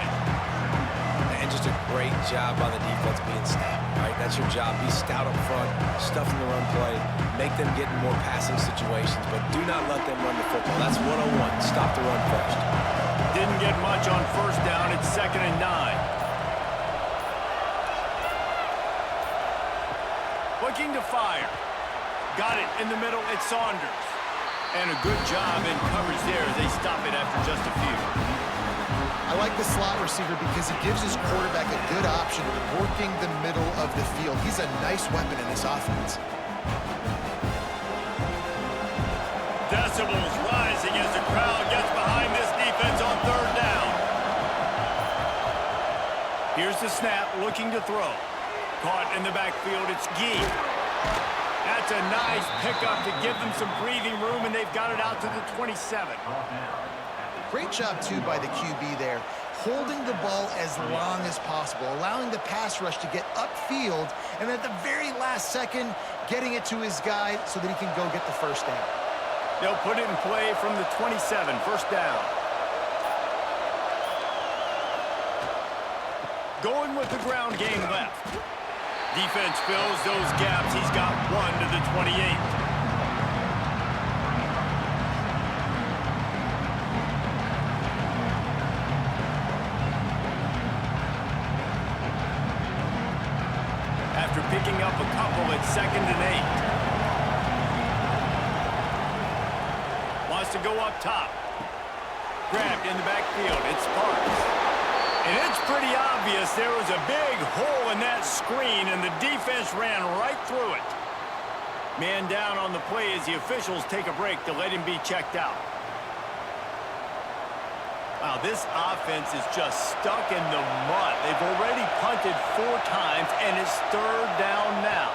And just a great job on the defense being stout, right? That's your job. Be stout up front, stuff in the run play, make them get in more passing situations, but do not let them run the football. That's 101. Stop the run first. Didn't get much on first down. It's 2nd and 9. Looking to fire. Got it in the middle. It's Saunders. And a good job in coverage there as they stop it after just a few. I like the slot receiver because he gives his quarterback a good option working the middle of the field. He's a nice weapon in this offense. Decibels rising as the crowd gets behind this defense on 3rd down. Here's the snap, looking to throw. Caught in the backfield, it's Gee. That's a nice pickup to give them some breathing room, and they've got it out to the 27. Great job, too, by the QB there, holding the ball as long as possible, allowing the pass rush to get upfield, and at the very last second, getting it to his guy so that he can go get the first down. They'll put it in play from the 27, 1st down. Going with the ground game left. Defense fills those gaps. He's got 1 to the 28. After picking up a couple, it's 2nd and 8. Wants to go up top. Grabbed in the backfield. It's Sparks. And it's pretty obvious there was a big hole in that screen, and the defense ran right through it. Man down on the play as the officials take a break to let him be checked out. Wow, this offense is just stuck in the mud. They've already punted 4 times, and it's 3rd down now.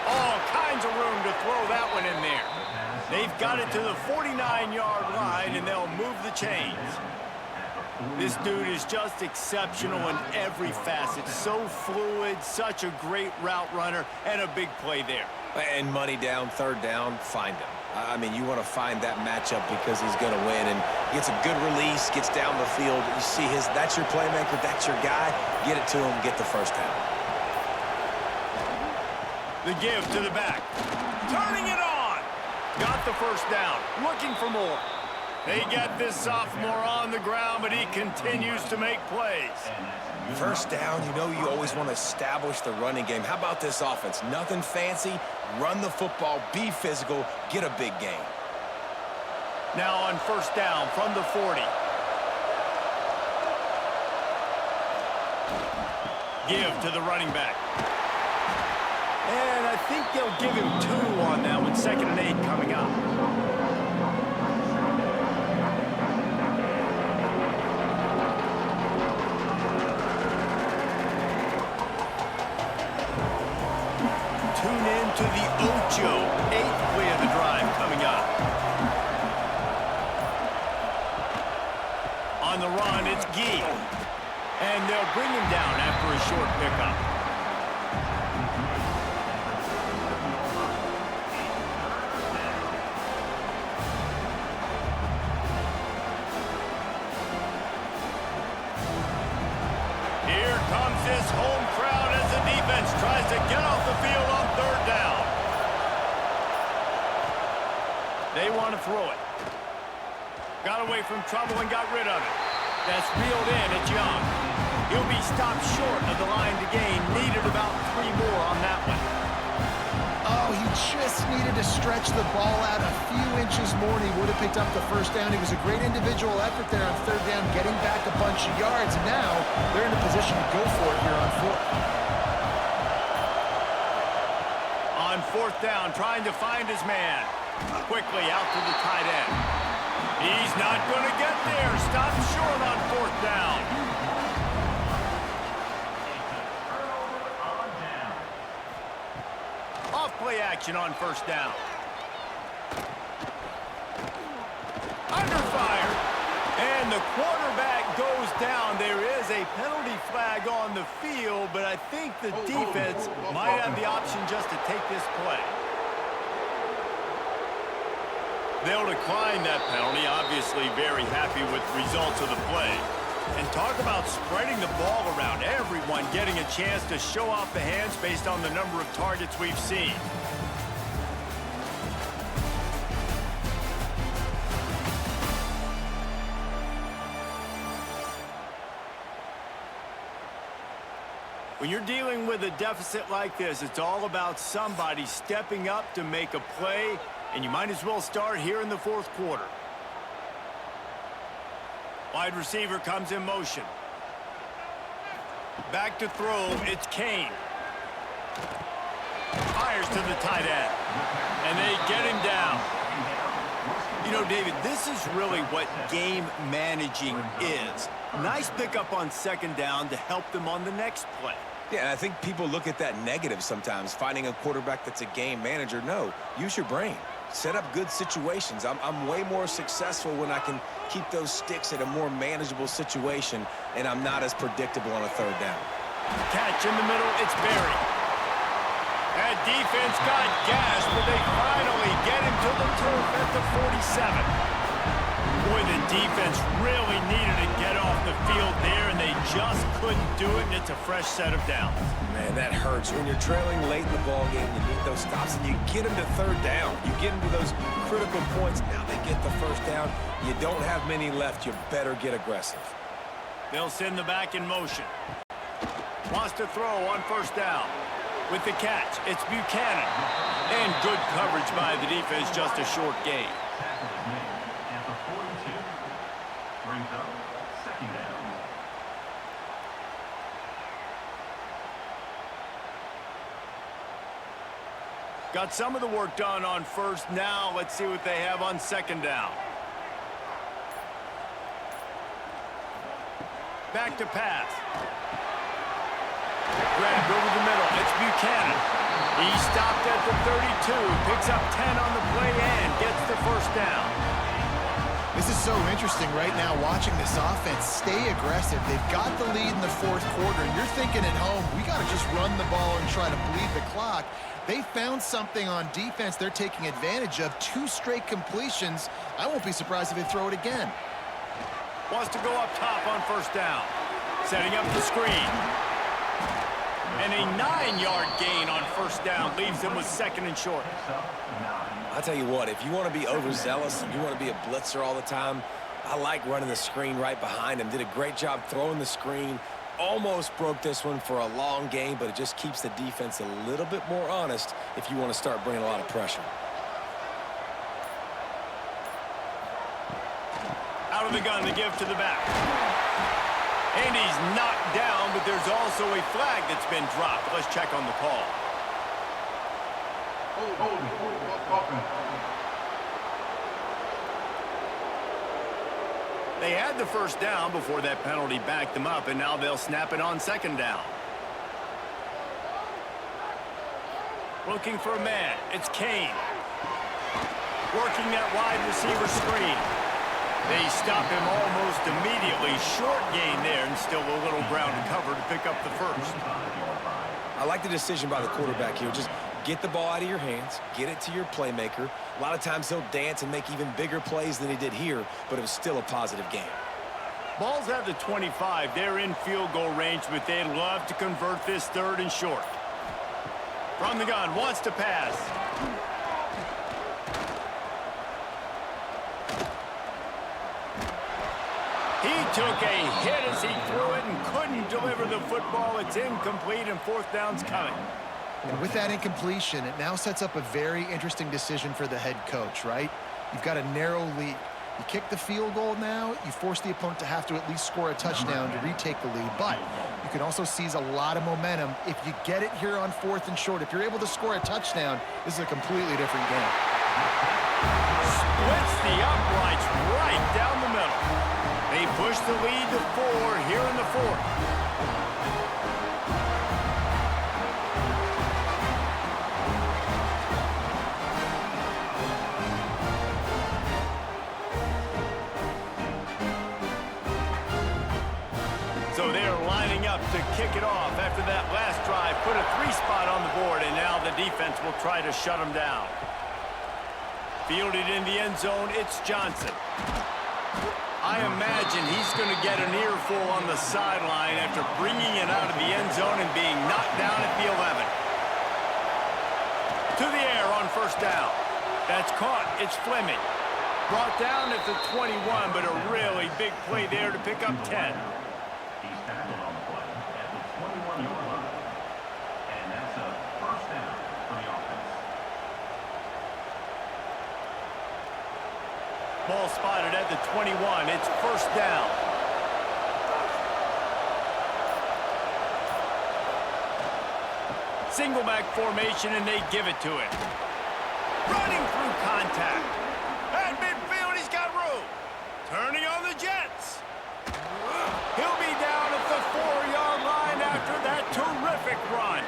All kinds of room to throw that one in there. They've got it to the 49-yard line, and they'll move the chains. This dude is just exceptional in every facet. So fluid, such a great route runner, and a big play there. And money down, 3rd down, find him. I mean, you want to find that matchup because he's going to win, and gets a good release, gets down the field. You see that's your playmaker, that's your guy. Get it to him, get the first down. The give to the back. Turning it on. Got the first down. Looking for more. They get this sophomore on the ground, but he continues to make plays. First down, you always want to establish the running game. How about this offense? Nothing fancy. Run the football, be physical, get a big gain. Now on 1st down from the 40. Give to the running back. And I think they'll give him 2 on that one. 2nd and 8 coming up. Tune in to the Ocho. 8th play of the drive coming up. On the run, it's Gee. And they'll bring him down after a short pickup. This home crowd as the defense tries to get off the field on 3rd down. They want to throw it. Got away from trouble and got rid of it. That's reeled in. It's Young. He'll be stopped short of the line to gain. Needed about 3 more on that one. Oh, he just needed to stretch the ball out a few inches more, and he would have picked up the first down. It was a great individual effort there on 3rd down, getting back a bunch of yards. And now they're in a position to go for it here on fourth. On fourth down, trying to find his man. Quickly out to the tight end. He's not going to get there. Stopped short on fourth down. Off play action on first down. Under fire. And the quarterback goes down. There is a penalty flag on the field, but I think the defense might have the option just to take this play. They'll decline that penalty. Obviously very happy with the results of the play. And talk about spreading the ball around. Everyone getting a chance to show off the hands based on the number of targets we've seen. When you're dealing with a deficit like this, it's all about somebody stepping up to make a play, and you might as well start here in the fourth quarter. Wide receiver comes in motion. Back to throw, it's Kane. Fires to the tight end, and they get him down. You know, David, this is really what game managing is. Nice pickup on second down to help them on the next play. Yeah, and I think people look at that negative sometimes, finding a quarterback that's a game manager. No, use your brain. Set up good situations. I'm way more successful when I can keep those sticks at a more manageable situation, and I'm not as predictable on a third down. Catch in the middle, it's Berry. That defense got gashed, but they finally get him to the turf at the 47. Boy, the defense really needed to get off the field there, and they just couldn't do it, and it's a fresh set of downs. Man, that hurts. When you're trailing late in the ballgame, you need those stops, and you get them to third down. You get them to those critical points. Now they get the first down. You don't have many left. You better get aggressive. They'll send the back in motion. Wants to throw on first down. With the catch, it's Buchanan. And good coverage by the defense, just a short gain. Brings up second down. Got some of the work done on first. Now let's see what they have on second down. Back to pass. Grabbed over the middle. It's Buchanan. He stopped at the 32. Picks up 10 on the play and gets the first down. This is so interesting right now watching this offense stay aggressive. They've got the lead in the fourth quarter, and you're thinking at home, we got to just run the ball and try to bleed the clock. They found something on defense they're taking advantage of. 2 straight completions. I won't be surprised if they throw it again. Wants to go up top on first down. Setting up the screen. And a 9-yard gain on first down leaves them with second and short. I'll tell you what, if you want to be overzealous and you want to be a blitzer all the time, I like running the screen right behind him. Did a great job throwing the screen. Almost broke this one for a long game, but it just keeps the defense a little bit more honest if you want to start bringing a lot of pressure. Out of the gun to give to the back. And he's knocked down, but there's also a flag that's been dropped. Let's check on the call. They had the first down before that penalty backed them up, and now they'll snap it on second down. Looking for a man. It's Kane. Working that wide receiver screen. They stop him almost immediately. Short gain there, and still a little ground to cover to pick up the first. I like the decision by the quarterback here. Just get the ball out of your hands, get it to your playmaker. A lot of times he'll dance and make even bigger plays than he did here, but it was still a positive game. Ball's at the 25. They're in field goal range, but they'd love to convert this third and short. From the gun, wants to pass. He took a hit as he threw it and couldn't deliver the football. It's incomplete, and fourth down's coming. And with that incompletion, it now sets up a very interesting decision for the head coach, right? You've got a narrow lead. You kick the field goal now, you force the opponent to have to at least score a touchdown to retake the lead. But you can also seize a lot of momentum if you get it here on 4th and short. If you're able to score a touchdown, this is a completely different game. Splits the uprights right down the middle. They push the lead to 4 here in the 4th. So they're lining up to kick it off after that last drive. Put a 3-spot on the board, and now the defense will try to shut them down. Fielded in the end zone, it's Johnson. I imagine he's going to get an earful on the sideline after bringing it out of the end zone and being knocked down at the 11. To the air on 1st down. That's caught. It's Fleming. Brought down at the 21, but a really big play there to pick up 10. He's tackled on the play at the 21-yard line. And that's a 1st down for the offense. Ball spotted at the 21. It's 1st down. Single back formation, and they give it to him. Running through contact. At midfield, he's got room. Turning on the Jets. He'll be down at the 4-yard line after that terrific run.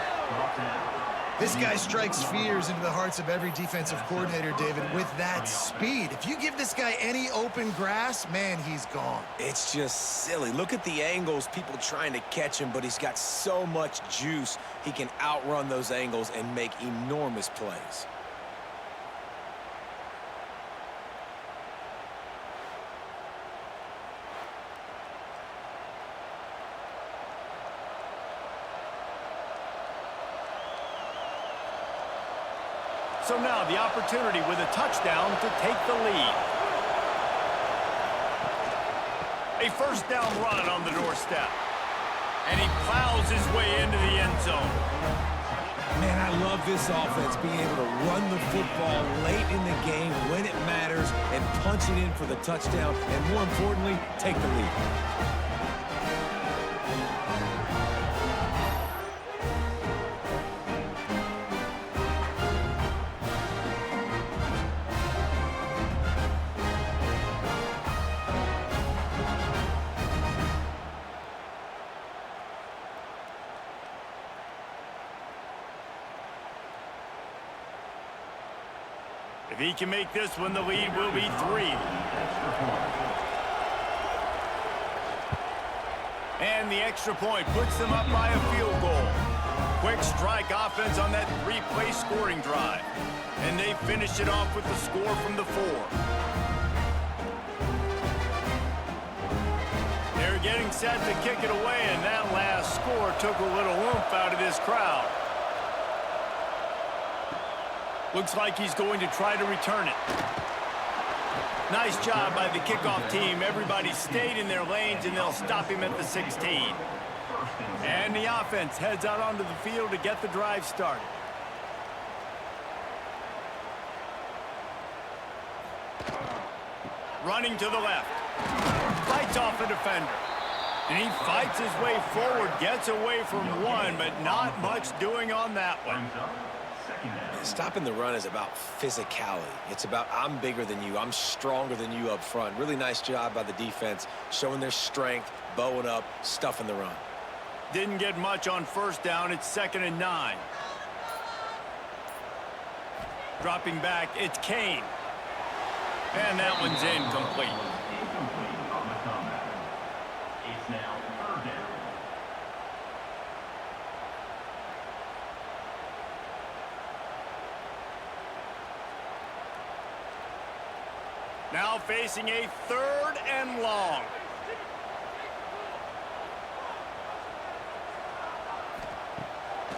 This guy strikes fears into the hearts of every defensive coordinator, David, with that speed. If you give this guy any open grass, man, he's gone. It's just silly. Look at the angles, people trying to catch him, but he's got so much juice. He can outrun those angles and make enormous plays. So now the opportunity with a touchdown to take the lead. A 1st down run on the doorstep. And he plows his way into the end zone. Man, I love this offense, being able to run the football late in the game when it matters and punch it in for the touchdown, and more importantly, take the lead. If he can make this one, the lead will be 3. And the extra point puts them up by a field goal. Quick strike offense on that 3-play scoring drive. And they finish it off with the score from the 4. They're getting set to kick it away, and that last score took a little oomph out of this crowd. Looks like he's going to try to return it. Nice job by the kickoff team. Everybody stayed in their lanes, and they'll stop him at the 16. And the offense heads out onto the field to get the drive started. Running to the left. Fights off a defender. And he fights his way forward, gets away from one, but not much doing on that one. Stopping the run is about physicality. It's about I'm bigger than you, I'm stronger than you up front. Really nice job by the defense, showing their strength, bowing up, stuffing the run. Didn't get much on 1st down. It's 2nd and 9. Dropping back, it's Kane. And that one's incomplete. It's now 3rd down. Now facing a 3rd and long.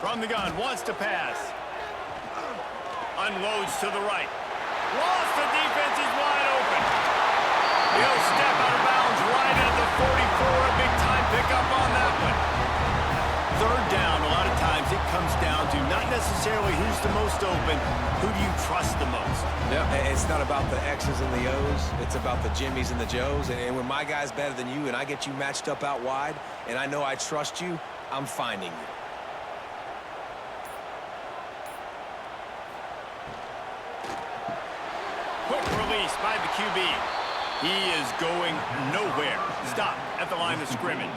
From the gun, wants to pass. Unloads to the right. Lost, the defense is wide open. He'll step out of bounds right at the 44. A big time pickup on that one. 3rd down, a lot of times it comes down to not necessarily who's the most open, who do you trust the most? Yeah, it's not about the X's and the O's. It's about the Jimmies and the Joes. And when my guy's better than you and I get you matched up out wide and I know I trust you, I'm finding you. Quick release by the QB. He is going nowhere. Stop at the line of scrimmage.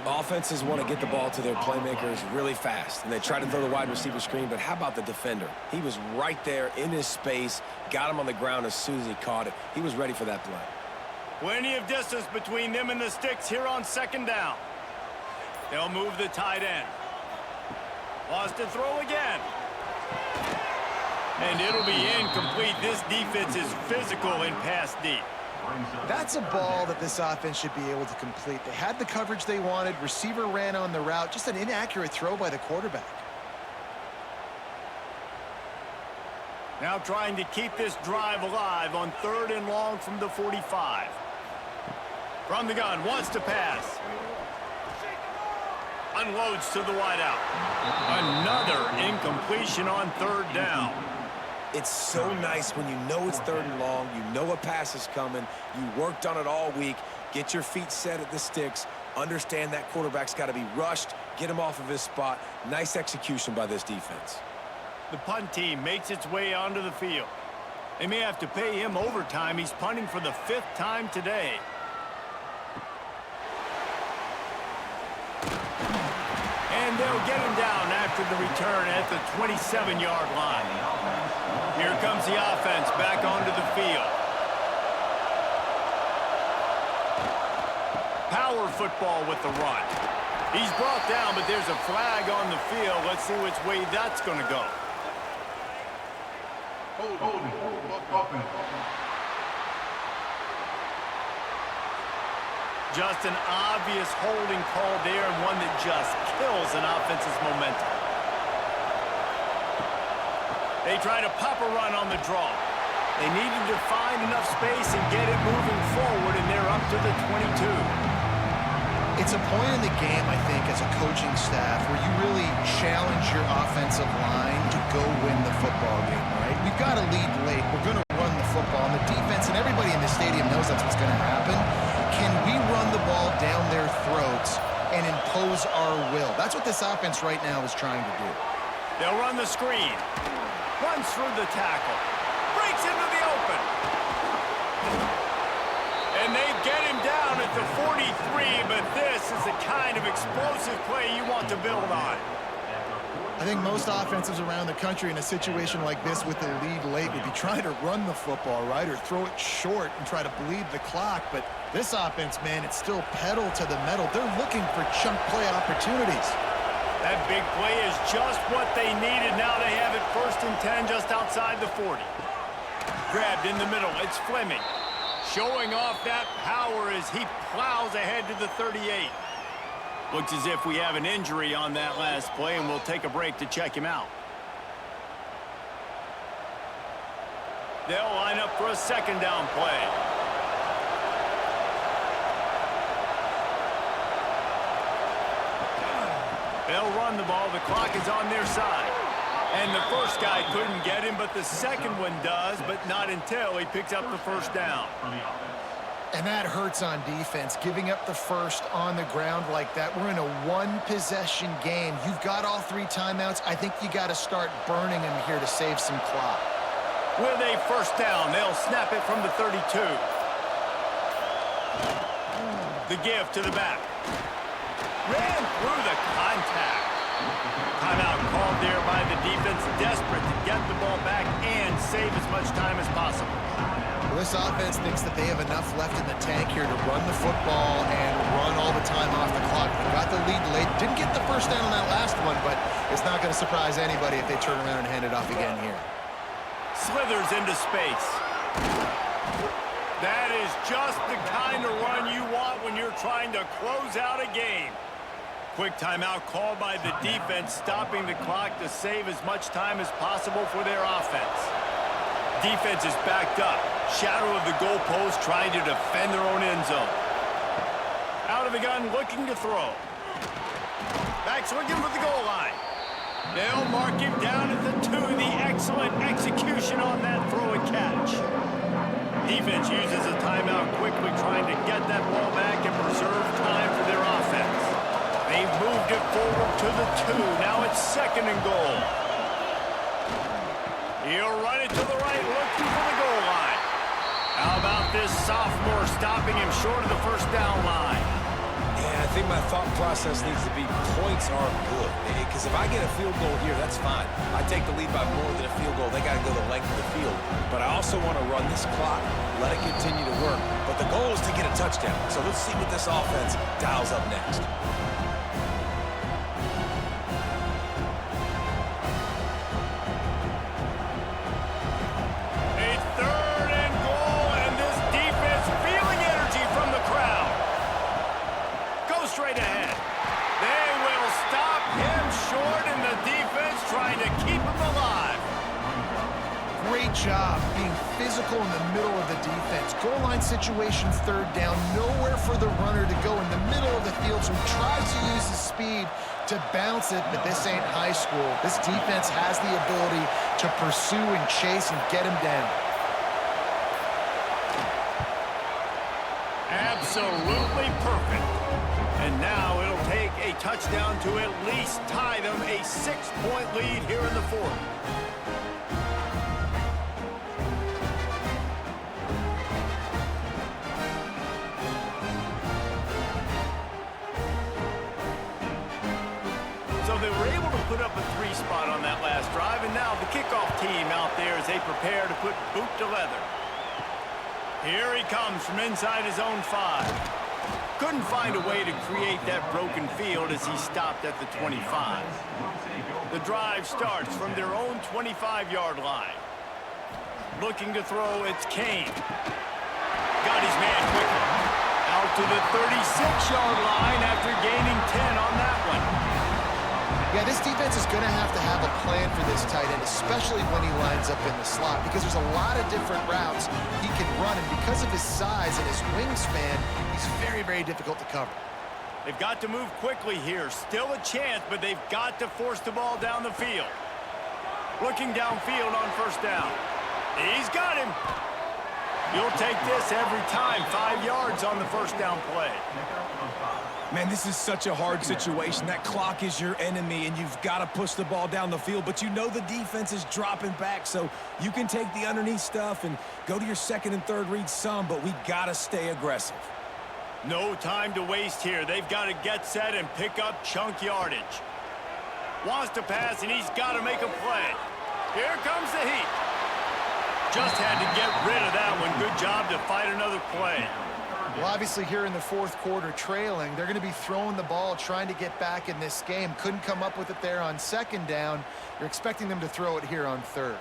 Offenses want to get the ball to their playmakers really fast, and they try to throw the wide receiver screen, but how about the defender? He was right there in his space, got him on the ground as soon as he caught it. He was ready for that play. Plenty of distance between them and the sticks here on second down. They'll move the tight end. Wants to throw again. And it'll be incomplete. This defense is physical in pass deep. That's a ball that this offense should be able to complete. They had the coverage they wanted. Receiver ran on the route. Just an inaccurate throw by the quarterback. Now trying to keep this drive alive on 3rd and long from the 45. From the gun, wants to pass. Unloads to the wideout. Another incompletion on 3rd down. It's so nice when you know it's 3rd and long, you know a pass is coming, you worked on it all week, get your feet set at the sticks, understand that quarterback's got to be rushed, get him off of his spot. Nice execution by this defense. The punt team makes its way onto the field. They may have to pay him overtime. He's punting for the 5th time today. And they'll get him down after the return at the 27-yard line. Here comes the offense back onto the field. Power football with the run. He's brought down, but there's a flag on the field. Let's see which way that's going to go. Just an obvious holding call there, and one that just kills an offense's momentum. They try to pop a run on the draw. They needed to find enough space and get it moving forward, and they're up to the 22. It's a point in the game, I think, as a coaching staff where you really challenge your offensive line to go win the football game, right? We've got to lead late. We're going to run the football. And the defense and everybody in the stadium knows that's what's going to happen. Can we run the ball down their throats and impose our will? That's what this offense right now is trying to do. They'll run the screen. Runs through the tackle. Breaks into the open. And they get him down at the 43, but this is the kind of explosive play you want to build on. I think most offenses around the country in a situation like this with the lead late would be trying to run the football, right, or throw it short and try to bleed the clock. But this offense, man, it's still pedal to the metal. They're looking for chunk play opportunities. That big play is just what they needed. Now they have it 1st and 10 just outside the 40. Grabbed in the middle. It's Fleming. Showing off that power as he plows ahead to the 38. Looks as if we have an injury on that last play, and we'll take a break to check him out. They'll line up for a 2nd down play. They'll run the ball. The clock is on their side. And the first guy couldn't get him, but the second one does, but not until he picks up the 1st down. And that hurts on defense, giving up the 1st on the ground like that. We're in a 1-possession game. You've got all 3 timeouts. I think you got to start burning them here to save some clock. With a 1st down, they'll snap it from the 32. The give to the back. Ran through the contact. Timeout called there by the defense, desperate to get the ball back and save as much time as possible. Well, this offense thinks that they have enough left in the tank here to run the football and run all the time off the clock. They got the lead late. Didn't get the 1st down on that last one, but it's not going to surprise anybody if they turn around and hand it off again here. Slithers into space. That is just the kind of run you want when you're trying to close out a game. Quick timeout called by the defense, stopping the clock to save as much time as possible for their offense. Defense is backed up. Shadow of the goalpost, trying to defend their own end zone. Out of the gun, looking to throw. Back swinging for the goal line. They'll mark him down at the 2. The excellent execution on that throw and catch. Defense uses a timeout quickly, trying to get that ball back and preserve time for their offense. They've moved it forward to the 2. Now it's 2nd and goal. He'll run it to the right, looking for the goal line. How about this sophomore stopping him short of the first down line? Yeah, I think my thought process needs to be points are good. Because if I get a field goal here, that's fine. I take the lead by more than a field goal. They got to go the length of the field. But I also want to run this clock, let it continue to work. But the goal is to get a touchdown. So let's see what this offense dials up next. Straight ahead. They will stop him short, and the defense trying to keep him alive. Great job being physical in the middle of the defense. Goal line situation, 3rd down. Nowhere for the runner to go in the middle of the field, so he tries to use his speed to bounce it, but this ain't high school. This defense has the ability to pursue and chase and get him down. Absolutely perfect. And now it'll take a touchdown to at least tie them a 6-point lead here in the 4th. So they were able to put up a 3 spot on that last drive, and now the kickoff team out there as they prepare to put boot to leather. Here he comes from inside his own 5. Couldn't find a way to create that broken field as he stopped at the 25. The drive starts from their own 25-yard line. Looking to throw, it's Kane. Got his man quickly. Out to the 36-yard line after gaining 10 on that one. Yeah, this defense is going to have a plan for this tight end, especially when he lines up in the slot, because there's a lot of different routes he can run, and because of his size and his wingspan, he's very, very difficult to cover. They've got to move quickly here. Still a chance, but they've got to force the ball down the field. Looking downfield on 1st down. He's got him. You'll take this every time. 5 yards on the 1st down play. Man, this is such a hard situation. That clock is your enemy, and you've got to push the ball down the field, but you know the defense is dropping back, so you can take the underneath stuff and go to your 2nd and 3rd read some, but we got to stay aggressive. No time to waste here. They've got to get set and pick up chunk yardage. Wants to pass, and he's got to make a play. Here comes the heat. Just had to get rid of that one. Good job to fight another play. Well, obviously here in the 4th quarter trailing, they're going to be throwing the ball, trying to get back in this game. Couldn't come up with it there on 2nd down. You're expecting them to throw it here on 3rd.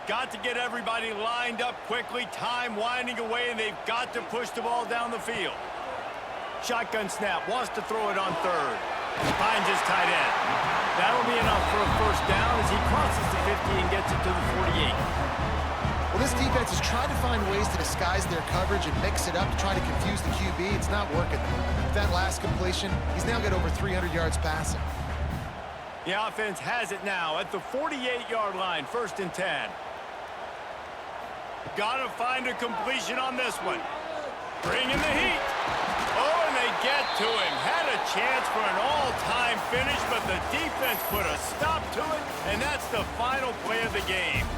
Got to get everybody lined up quickly. Time winding away, and they've got to push the ball down the field. Shotgun snap. Wants to throw it on 3rd. Finds his tight end. That'll be enough for a 1st down as he crosses the 50 and gets it to the 48. Well, this defense has tried to find ways to disguise their coverage and mix it up to try to confuse the QB. It's not working. With that last completion, he's now got over 300 yards passing. The offense has it now at the 48-yard line, 1st and 10. Got to find a completion on this one. Bringing the heat. Oh, and they get to him. Had a chance for an all-time finish, but the defense put a stop to it, and that's the final play of the game.